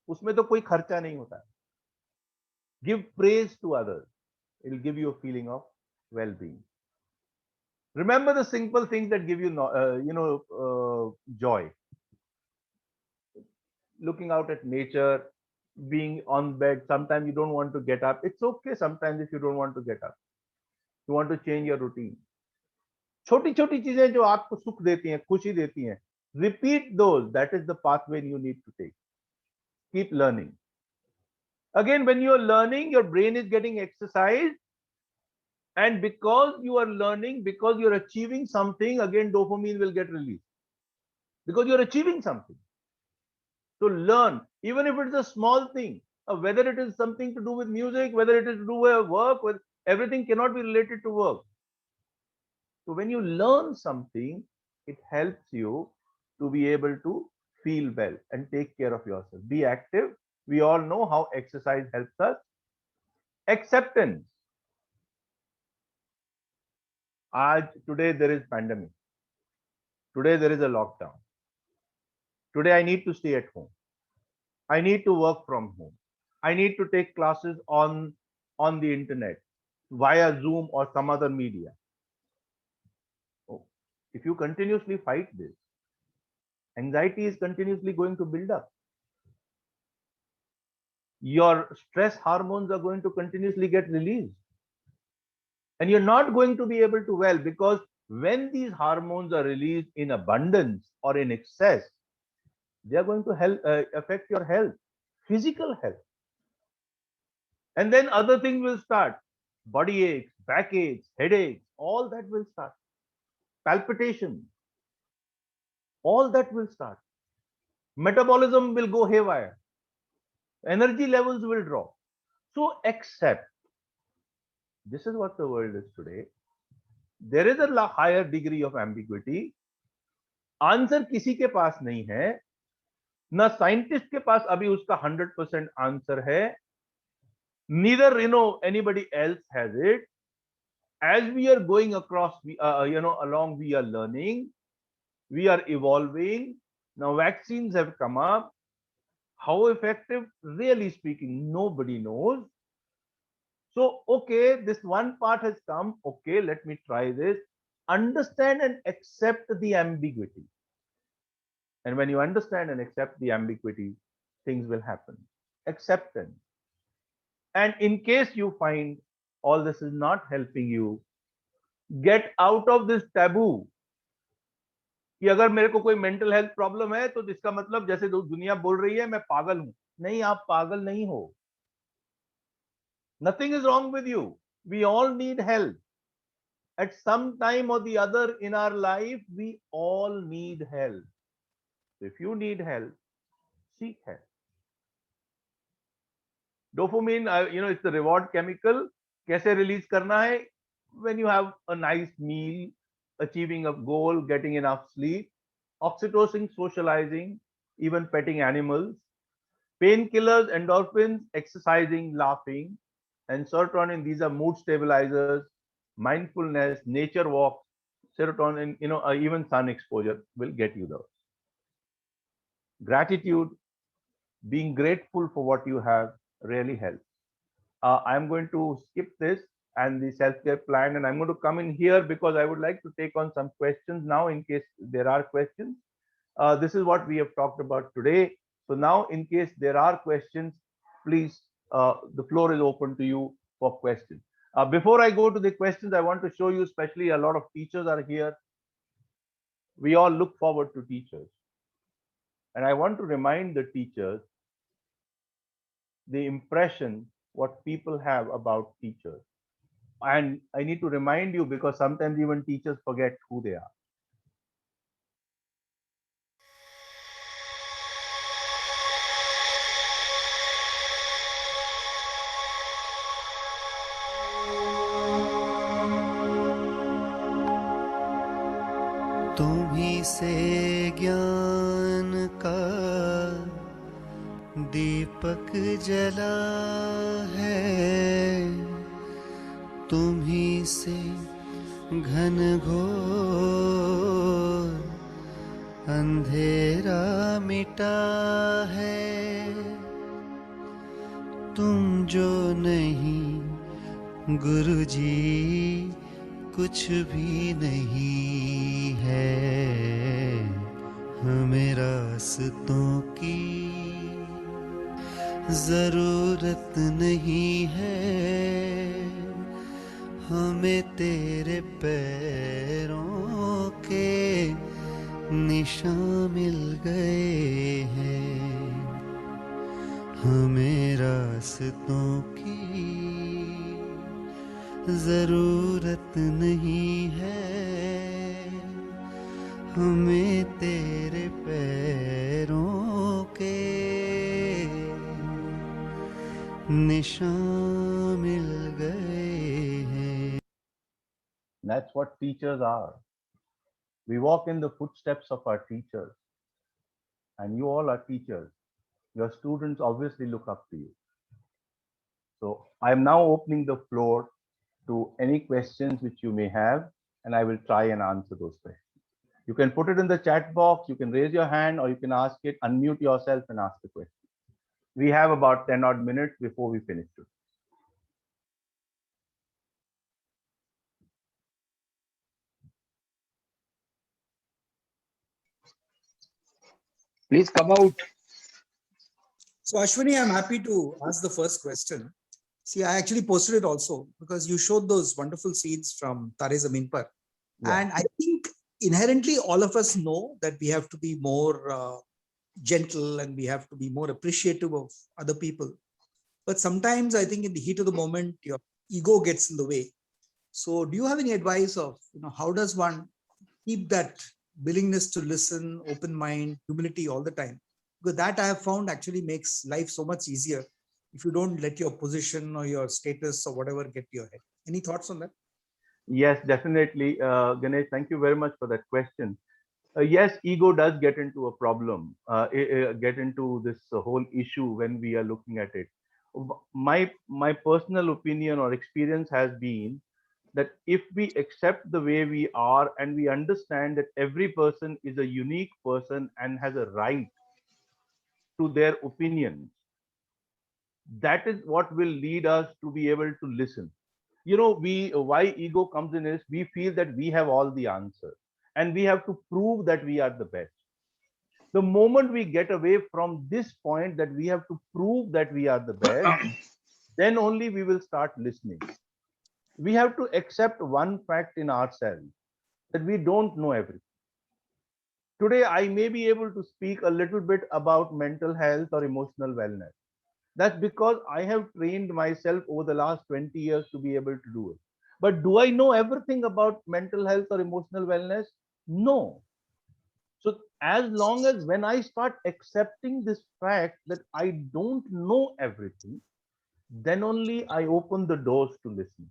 उसमें तो कोई खर्चा नहीं होता. Give praise to others. It will give you a feeling of well-being. Remember the simple things that give you joy. Looking out at nature, being on bed. Sometimes you don't want to get up. It's okay sometimes if you don't want to get up. You want to change your routine. छोटी छोटी चीजें जो आपको सुख देती हैं, खुशी देती हैं, repeat those. That is the pathway you need to take. Keep learning. Again, when you are learning, your brain is getting exercise, and because you are learning, because you are achieving something, again dopamine will get released, because you are achieving something. So learn, even if it is a small thing, whether it is something to do with music, whether it is to do with work, everything cannot be related to work. So when you learn something, it helps you to be able to feel well and take care of yourself. Be active. We all know how exercise helps us. Acceptance. Today there is pandemic. Today there is a lockdown. Today I need to stay at home. I need to work from home. I need to take classes on the internet via Zoom or some other media. Oh, if you continuously fight this, anxiety is continuously going to build up. Your stress hormones are going to continuously get released. And you're not going to be able to well, because when these hormones are released in abundance or in excess, they are going to affect your health, physical health. And then other things will start. Body aches, backaches, headaches, all that will start. Palpitation, all that will start. Metabolism will go haywire. Energy levels will drop. So accept. This is what the world is today. There is a higher degree of ambiguity. Answer किसी के पास नहीं है, ना scientist के पास अभी उसका 100% answer है. Neither anybody else has it. As we are going across, along, we are learning, we are evolving. Now vaccines have come up. How effective, really speaking, nobody knows. So, okay, this one part has come. Okay, let me try this. Understand and accept the ambiguity. And when you understand and accept the ambiguity, things will happen. Acceptance. And in case you find all this is not helping you, get out of this taboo. कि अगर मेरे को कोई mental health problem है तो इसका मतलब जैसे दुनिया बोल रही है मैं पागल हूं. नहीं, आप पागल नहीं हो. Nothing is wrong with you. We all need help. At some time or the other in our life, we all need help. If you need help, seek help. Dopamine, it's the reward chemical. कैसे release करना है? When you have a nice meal, achieving a goal, getting enough sleep, oxytocin, socializing, even petting animals, painkillers, endorphins, exercising, laughing, and serotonin. These are mood stabilizers, mindfulness, nature walks, serotonin, even sun exposure will get you those. Gratitude, being grateful for what you have really helps. I'm going to skip this and the self-care plan, and I'm going to come in here because I would like to take on some questions now in case there are questions. This is what we have talked about today. So now in case there are questions, please, the floor is open to you for questions. Before I go to the questions, I want to show you, especially a lot of teachers are here. We all look forward to teachers. And I want to remind the teachers the impression what people have about teachers. And I need to remind you because sometimes even teachers forget who they are. तुम्ही से ज्ञान का दीपक जला है, तुम्ही से घन घोर अंधेरा मिटा है. तुम जो नहीं गुरुजी कुछ भी नहीं है. हमें रास्तों की जरूरत नहीं है, हमें तेरे पैरों के निशान मिल गए हैं. हमें रास्तों की जरूरत नहीं है, हमें तेरे पैरों के निशान मिल गए हैं. That's what teachers are. We walk in the footsteps of our teachers. and you all are teachers. Your students obviously look up to you. So I am now opening the floor to any questions which you may have, and I will try and answer those questions. You can put it in the chat box, you can raise your hand, or you can ask it, unmute yourself and ask the question. We have about 10 odd minutes before we finish today. Please come out. So Ashwini, I'm happy to ask the first question. See, I actually posted it also because you showed those wonderful scenes from Tare Zameen Par. Yeah. And I think inherently all of us know that we have to be more gentle and we have to be more appreciative of other people. But sometimes I think in the heat of the moment, your ego gets in the way. So do you have any advice of, how does one keep that willingness to listen, open mind, humility all the time? Because that I have found actually makes life so much easier if you don't let your position or your status or whatever get to your head. Any thoughts on that? Yes, definitely. Ganesh, thank you very much for that question. Yes, ego does get into a problem, get into this whole issue when we are looking at it. My personal opinion or experience has been that if we accept the way we are and we understand that every person is a unique person and has a right to their opinions, that is what will lead us to be able to listen. Why ego comes in is we feel that we have all the answers and we have to prove that we are the best. The moment we get away from this point that we have to prove that we are the best, then only we will start listening. We have to accept one fact in ourselves, that we don't know everything. Today, I may be able to speak a little bit about mental health or emotional wellness. That's because I have trained myself over the last 20 years to be able to do it. But do I know everything about mental health or emotional wellness? No. So as long as when I start accepting this fact that I don't know everything, then only I open the doors to listening.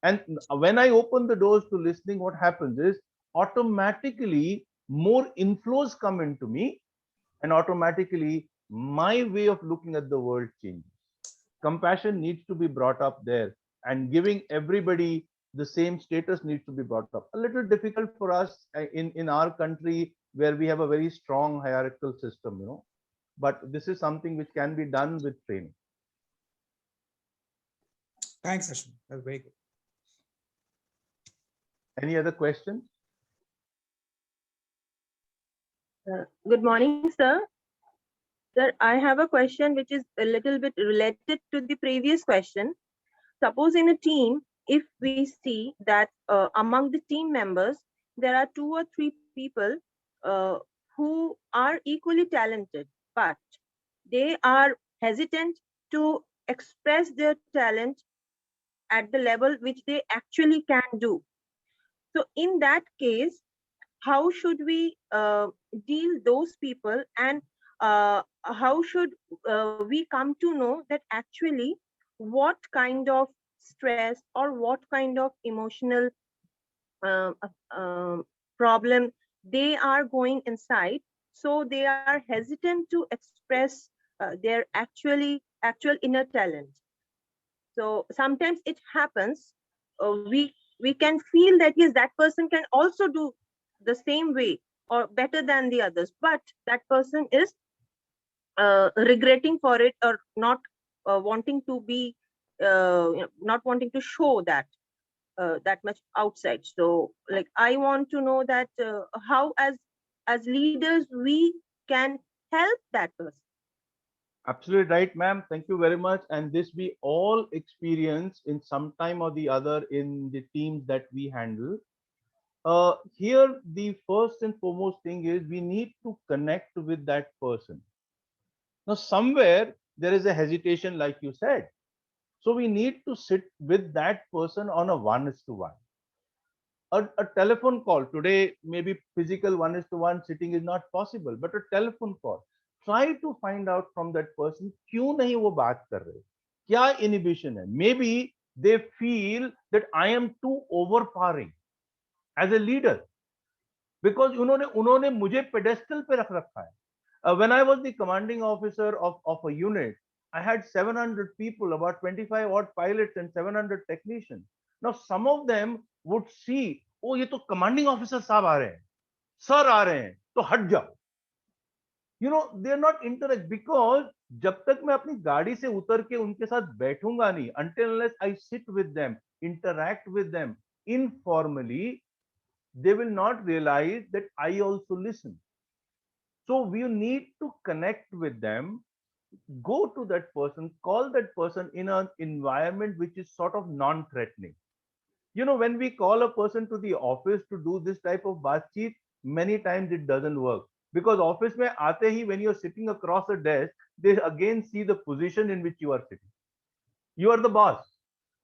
And when I open the doors to listening, what happens is automatically more inflows come into me, and automatically my way of looking at the world changes. Compassion needs to be brought up there, and giving everybody the same status needs to be brought up. A little difficult for us in our country where we have a very strong hierarchical system, but this is something which can be done with training. Thanks, Ashwin. That's very good. Any other questions? Good morning, sir. Sir, I have a question which is a little bit related to the previous question. Suppose in a team, if we see that among the team members, there are 2 or 3 people who are equally talented, but they are hesitant to express their talent at the level which they actually can do. So in that case, how should we deal those people, and how should we come to know that actually what kind of stress or what kind of emotional problem they are going inside, so they are hesitant to express their actual inner talent. So sometimes it happens, we can feel that yes, that person can also do the same way or better than the others, but that person is regretting for it, or not wanting to be not wanting to show that that much outside. So like I want to know that how as leaders we can help that person. Absolutely right, ma'am. Thank you very much. And this we all experience in some time or the other in the teams that we handle. Here, the first and foremost thing is we need to connect with that person. Now, somewhere there is a hesitation, like you said. So we need to sit with that person on a 1:1. A telephone call today, maybe physical 1:1 sitting is not possible, but a telephone call. Try to find out from that person क्यों नहीं वो बात कर रहे, क्या inhibition है. Maybe they feel that I am too overpowering as a leader because उन्होंने मुझे pedestal पे रख रखा है. When I was the commanding officer of a unit, I had 700 people, about 25 odd pilots and 700 technicians. Now, some of them would see, oh, ये तो commanding officer साहब आ रहे हैं, sir आ रहे हैं, तो हट जाओ. You know, they are not interact because जब तक मैं अपनी गाड़ी से उतर के उनके साथ बैठूंगा नहीं, until unless I sit with them, interact with them informally, they will not realize that I also listen. So we need to connect with them, go to that person, call that person in an environment which is sort of non-threatening. You know, when we call a person to the office to do this type of baatcheet, many times it doesn't work. Because office mein aate hi, when you're sitting across a desk, they again see the position in which you are sitting. You are the boss.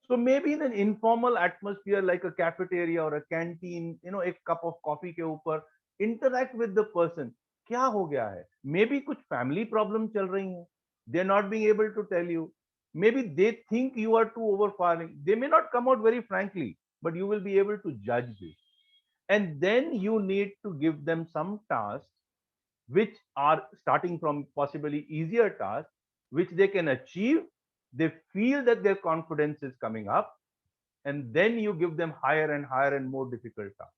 So maybe in an informal atmosphere like a cafeteria or a canteen, you know, a cup of coffee ke upar, interact with the person. Kya ho gaya hai? Maybe kuch family problem chal rahi hai. They're not being able to tell you. Maybe they think you are too overpowering. They may not come out very frankly, but you will be able to judge this. And then you need to give them some tasks which are starting from possibly easier tasks, which they can achieve. They feel that their confidence is coming up, and then you give them higher and higher and more difficult tasks.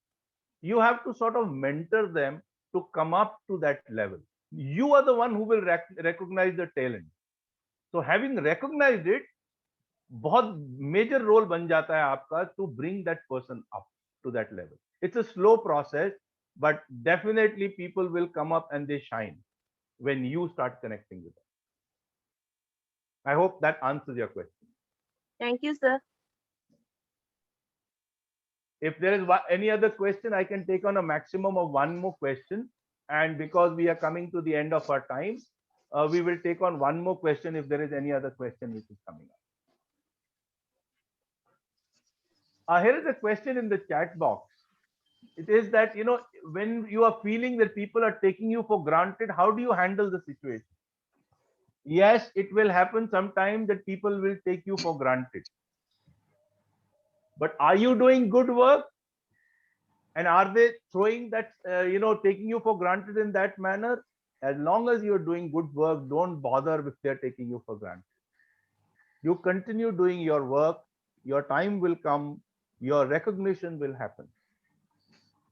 You have to sort of mentor them to come up to that level. You are the one who will recognize the talent. So having recognized it, बहुत major role बन जाता है आपका to bring that person up to that level. It's a slow process, but definitely people will come up and they shine when you start connecting with them. I hope that answers your question. Thank you, sir. If there is any other question, I can take on a maximum of one more question. And because we are coming to the end of our time, we will take on one more question if there is any other question which is coming up. Here is a question in the chat box. It is that, you know, when you are feeling that people are taking you for granted, how do you handle the situation? Yes, it will happen sometime that people will take you for granted. But are you doing good work? And are they throwing that, you know, taking you for granted in that manner? As long as you're doing good work, don't bother if they're taking you for granted. You continue doing your work, your time will come, your recognition will happen.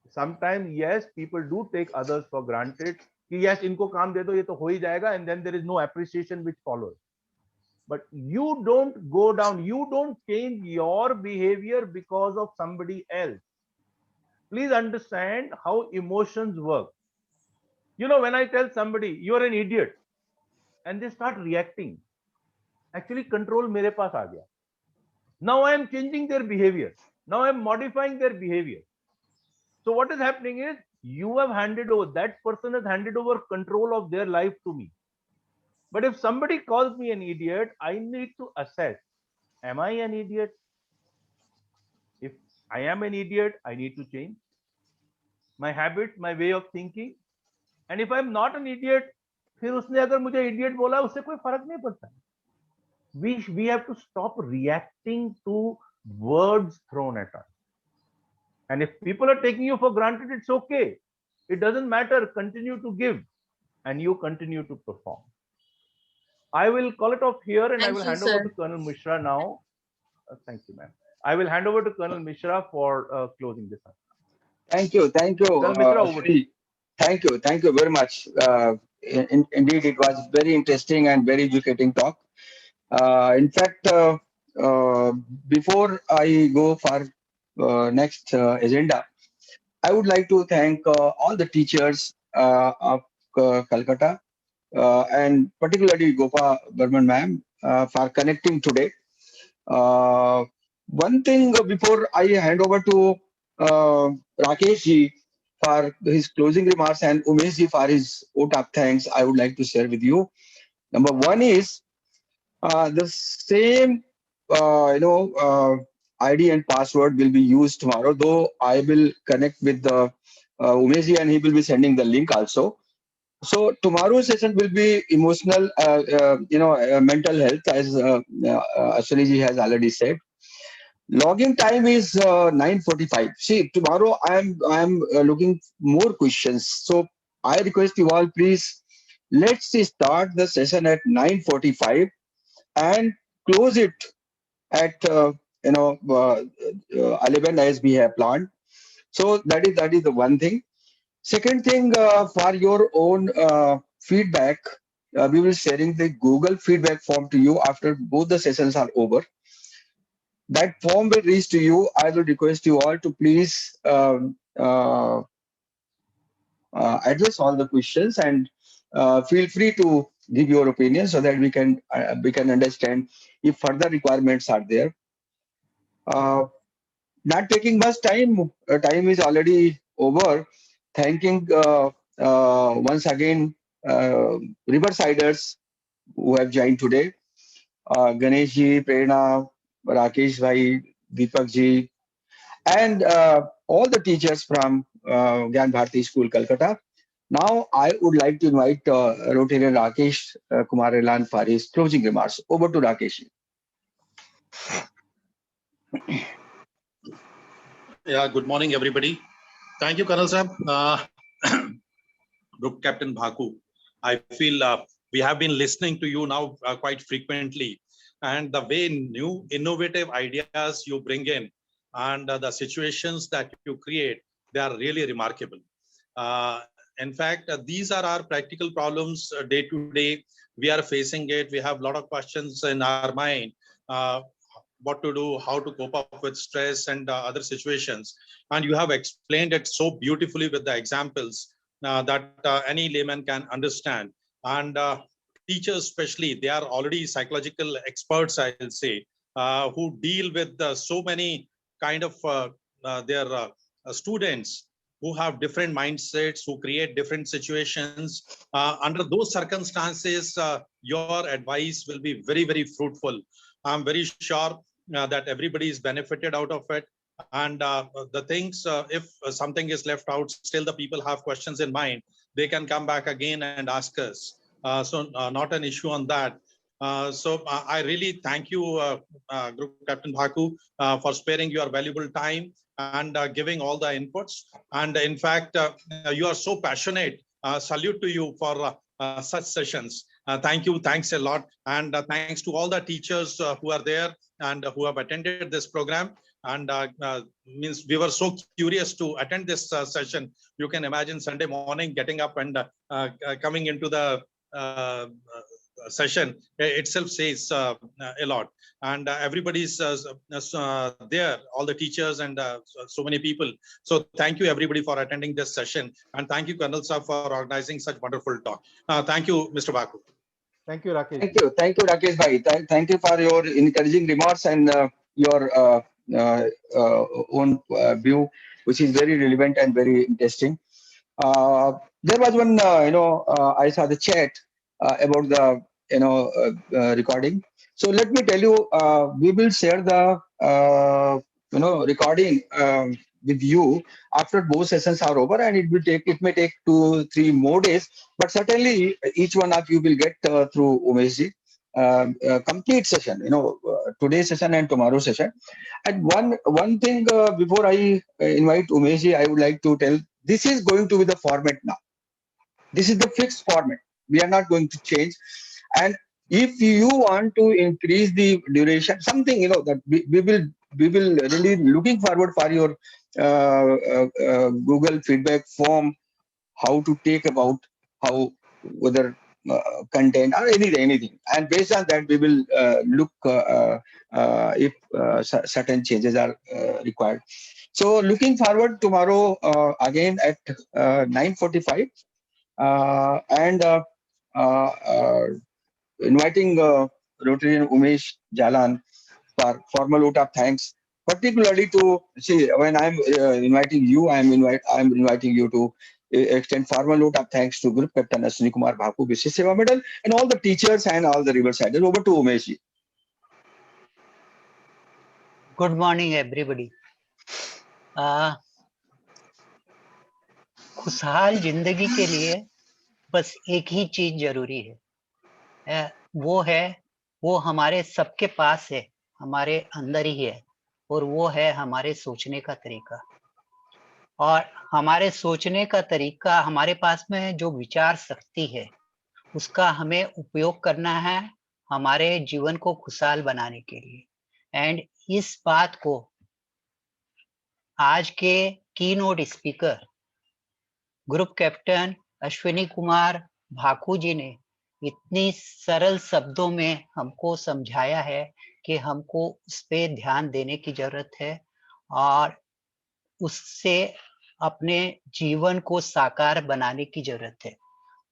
Sometimes, yes, people do take others for granted. Yes, inko kaam de do, ye to ho hi jayega, and then there is no appreciation which follows. But you don't go down, you don't change your behavior because of somebody else. Please understand how emotions work. You know, when I tell somebody, you're an idiot, and they start reacting, actually control mere paas aa gaya. Now I am changing their behavior. Now I am modifying their behavior. So what is happening is, you have handed over, that person has handed over control of their life to me. But if somebody calls me an idiot, I need to assess, am I an idiot? If I am an idiot, I need to change my habits, my way of thinking. And if I'm not an idiot, फिर उसने अगर मुझे idiot बोला, उससे कोई फर्क नहीं पड़ता. We have to stop reacting to words thrown at us. And if people are taking you for granted, it's okay. It doesn't matter. Continue to give, and you continue to perform. I will call it off here, and I will hand over to Colonel Mishra now. Thank you, ma'am. I will hand over to Colonel Mishra for closing this up. Thank you. Colonel Mishra, over to you. Thank you very much. Indeed, it was very interesting and very educating talk. In fact, before I go for next agenda, I would like to thank all the teachers of Calcutta and particularly Gopa Burman ma'am for connecting today. One thing before I hand over to Rakesh ji for his closing remarks and Umesh ji for his vote of thanks, I would like to share with you. Number one is the same ID and password will be used tomorrow, though I will connect with the Umesh ji and he will be sending the link also. So tomorrow's session will be emotional, mental health, as Ashwini ji has already said. Login time is 9:45. See, tomorrow I am looking more questions. So I request you all, please let's start the session at 9:45 and close it at 11 as we have planned. So that is the one thing. Second thing, for your own feedback, we will sharing the Google feedback form to you after both the sessions are over. That form will reach to you. I will request you all to please address all the questions and feel free to give your opinion so that we can understand if further requirements are there. Not taking much time. Time is already over. Thanking once again Riversiders who have joined today. Ganesh ji, Prerna, Rakesh bhai, Deepak ji, and all the teachers from Gyan Bharati School, Calcutta. Now, I would like to invite Rotarian Rakesh Kumar Elan for his closing remarks. Over to Rakesh. Yeah, good morning, everybody. Thank you, Colonel Sahab. Group Captain Bhaku, I feel we have been listening to you now quite frequently, and the way new innovative ideas you bring in and the situations that you create, they are really remarkable. In fact, these are our practical problems day to day. We are facing it. We have a lot of questions in our mind. What to do, how to cope up with stress and other situations. And you have explained it so beautifully with the examples that any layman can understand. And teachers especially, they are already psychological experts, I'll say, who deal with so many kind of their students who have different mindsets, who create different situations. Under those circumstances, your advice will be very, very fruitful. I'm very sure that everybody is benefited out of it. And the things, if something is left out, still the people have questions in mind, they can come back again and ask us. So not an issue on that. So I really thank you, Group Captain Bhaku, for sparing your valuable time and giving all the inputs. And in fact, you are so passionate. Salute to you for such sessions. Thank you. Thanks a lot. And thanks to all the teachers who are there and who have attended this program. And means we were so curious to attend this session. You can imagine Sunday morning getting up and coming into the session itself says a lot. And everybody's there, all the teachers and so many people. So thank you everybody for attending this session. And thank you, Colonel Sir, for organizing such wonderful talk. Thank you, Mr. Bhaku. Thank you, Rakesh. Thank you, Rakesh bhai. Thank you for your encouraging remarks and your own view, which is very relevant and very interesting. There was one, I saw the chat about the, recording. So let me tell you, we will share the, recording with you after both sessions are over, and it may take 2-3 more days, but certainly each one of you will get through Umesh ji complete session, today's session and tomorrow's session. And one thing before I invite Umesh ji, I would like to tell, this is going to be the format now. This is the fixed format. We are not going to change. And if you want to increase the duration, something, that we will really looking forward for your Google feedback form, how to take about how whether content or anything, and based on that we will look if certain changes are required. So looking forward tomorrow again at 9:45 and inviting Rotarian Umesh Jalan for formal vote of thanks, particularly to see when I'm inviting you, I'm inviting you to extend formal note of thanks to Group Captain Ashwini Kumar Bhaku, Visesh Seva Medal, and all the teachers and all the Riversiders. Over to Umesh ji. Good morning, everybody. खुशहाल जिंदगी के लिए बस एक ही चीज जरूरी है, वो हमारे सबके पास है, हमारे अंदर ही है, और वो है हमारे सोचने का तरीका। और हमारे सोचने का तरीका, हमारे पास में जो विचार शक्ति है, उसका हमें उपयोग करना है हमारे जीवन को खुशहाल बनाने के लिए। एंड इस बात को आज के keynote speaker group captain Ashwini Kumar Bhaku ji ने इतनी सरल शब्दों में हमको समझाया है कि हमको उस पे ध्यान देने की जरूरत है और उससे अपने जीवन को साकार बनाने की जरूरत है।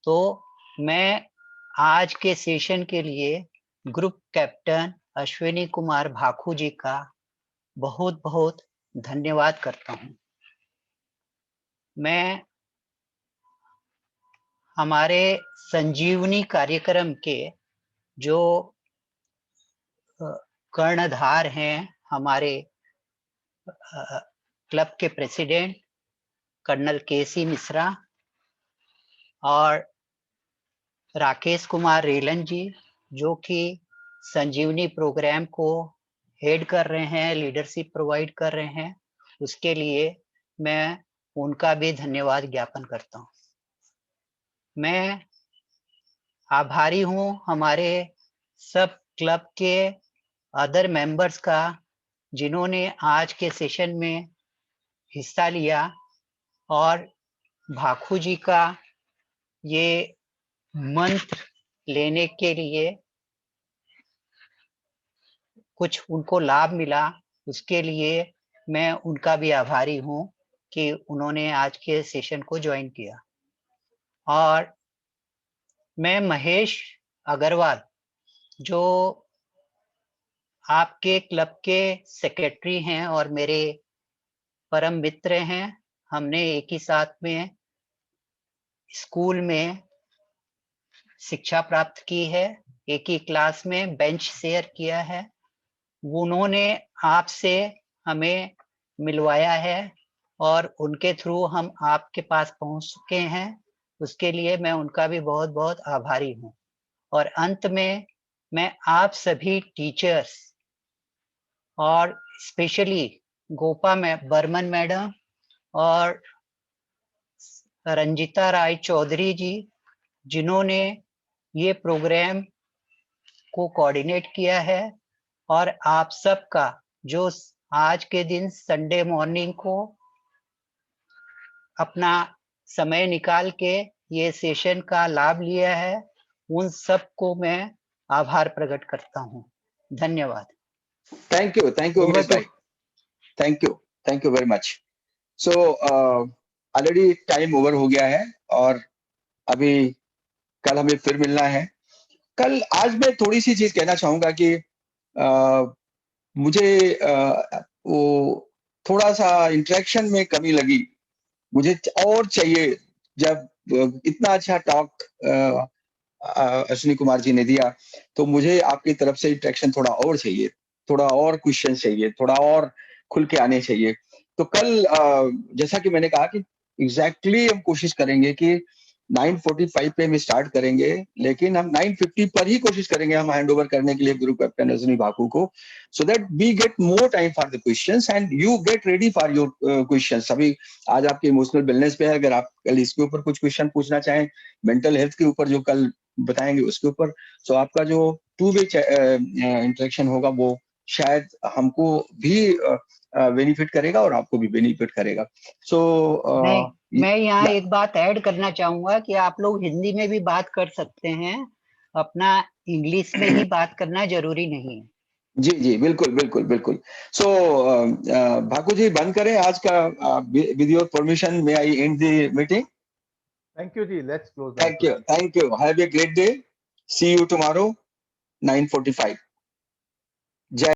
तो मैं आज के सेशन के लिए ग्रुप कैप्टन अश्विनी कुमार भाकू जी का बहुत बहुत धन्यवाद करता हूं। मैं हमारे संजीवनी कार्यक्रम के जो कर्णधार हैं, हमारे क्लब के प्रेसिडेंट कर्नल केसी मिश्रा और राकेश कुमार रेलन जी, जो कि संजीवनी प्रोग्राम को हेड कर रहे हैं, लीडरशिप प्रोवाइड कर रहे हैं, उसके लिए मैं उनका भी धन्यवाद ज्ञापन करता हूं। मैं आभारी हूं हमारे सब क्लब के अदर मेंबर्स का, जिन्होंने आज के सेशन में हिस्सा लिया और भाकू जी का ये मंत्र लेने के लिए कुछ उनको लाभ मिला, उसके लिए मैं उनका भी आभारी हूं कि उन्होंने आज के सेशन को ज्वाइन किया। और मैं महेश अग्रवाल, जो आपके क्लब के सेक्रेटरी हैं और मेरे परम मित्र हैं, हमने एक ही साथ में स्कूल में शिक्षा प्राप्त की है, एक ही क्लास में बेंच शेयर किया है। उन्होंने आपसे हमें मिलवाया है और उनके थ्रू हम आपके पास पहुंच चुके हैं, उसके लिए मैं उनका भी बहुत बहुत आभारी हूं। और अंत में मैं आप सभी टीचर्स और स्पेशली गोपा बर्मन मैडम और रंजिता राय चौधरी जी, जिन्होंने ये प्रोग्राम को कोऑर्डिनेट किया है, और आप सबका जो आज के दिन संडे मॉर्निंग को अपना समय निकाल के ये सेशन का लाभ लिया है, उन सबको मैं आभार प्रकट करता हूं। धन्यवाद। थैंक यू उमेश भाई, thank you very much. So already time over हो गया है और अभी कल हमें फिर मिलना है। आज मैं थोड़ी सी चीज कहना चाहूंगा कि मुझे वो थोड़ा सा इंटरेक्शन में कमी लगी, मुझे और चाहिए। जब इतना अच्छा टॉक अश्विनी कुमार जी ने दिया, तो मुझे आपकी तरफ से इंटरेक्शन थोड़ा और चाहिए, थोड़ा और क्वेश्चन चाहिए, थोड़ा और खुल के आने चाहिए। तो कल जैसा कि मैंने कहा कि एग्जैक्टली हम कोशिश करेंगे कि 9:45 पे हम स्टार्ट करेंगे, लेकिन हम 9:50 पर ही कोशिश करेंगे हम हैंड ओवर करने के लिए ग्रुप कैप्टन अश्विनी भाकू को, so that we get more time for the questions and you get ready for your questions. अभी आज आपके इमोशनल वेलनेस पे है, अगर आप कल इसके ऊपर कुछ क्वेश्चन पूछना चाहें, मेंटल हेल्थ के ऊपर जो कल बताएंगे उसके ऊपर, सो आपका जो टू वे इंटरेक्शन होगा वो शायद हमको भी बेनिफिट करेगा और आपको भी बेनिफिट करेगा। सो मैं यहाँ एक बात ऐड करना चाहूंगा कि आप लोग हिंदी में भी बात कर सकते हैं, अपना इंग्लिश में ही बात करना जरूरी नहीं है। जी जी बिल्कुल बिल्कुल बिल्कुल। सो भाकू जी बंद करें आज का, with your permission may I end the meeting. Thank you ji, let's close. Thank you, have a great day, see you tomorrow 9:45। जय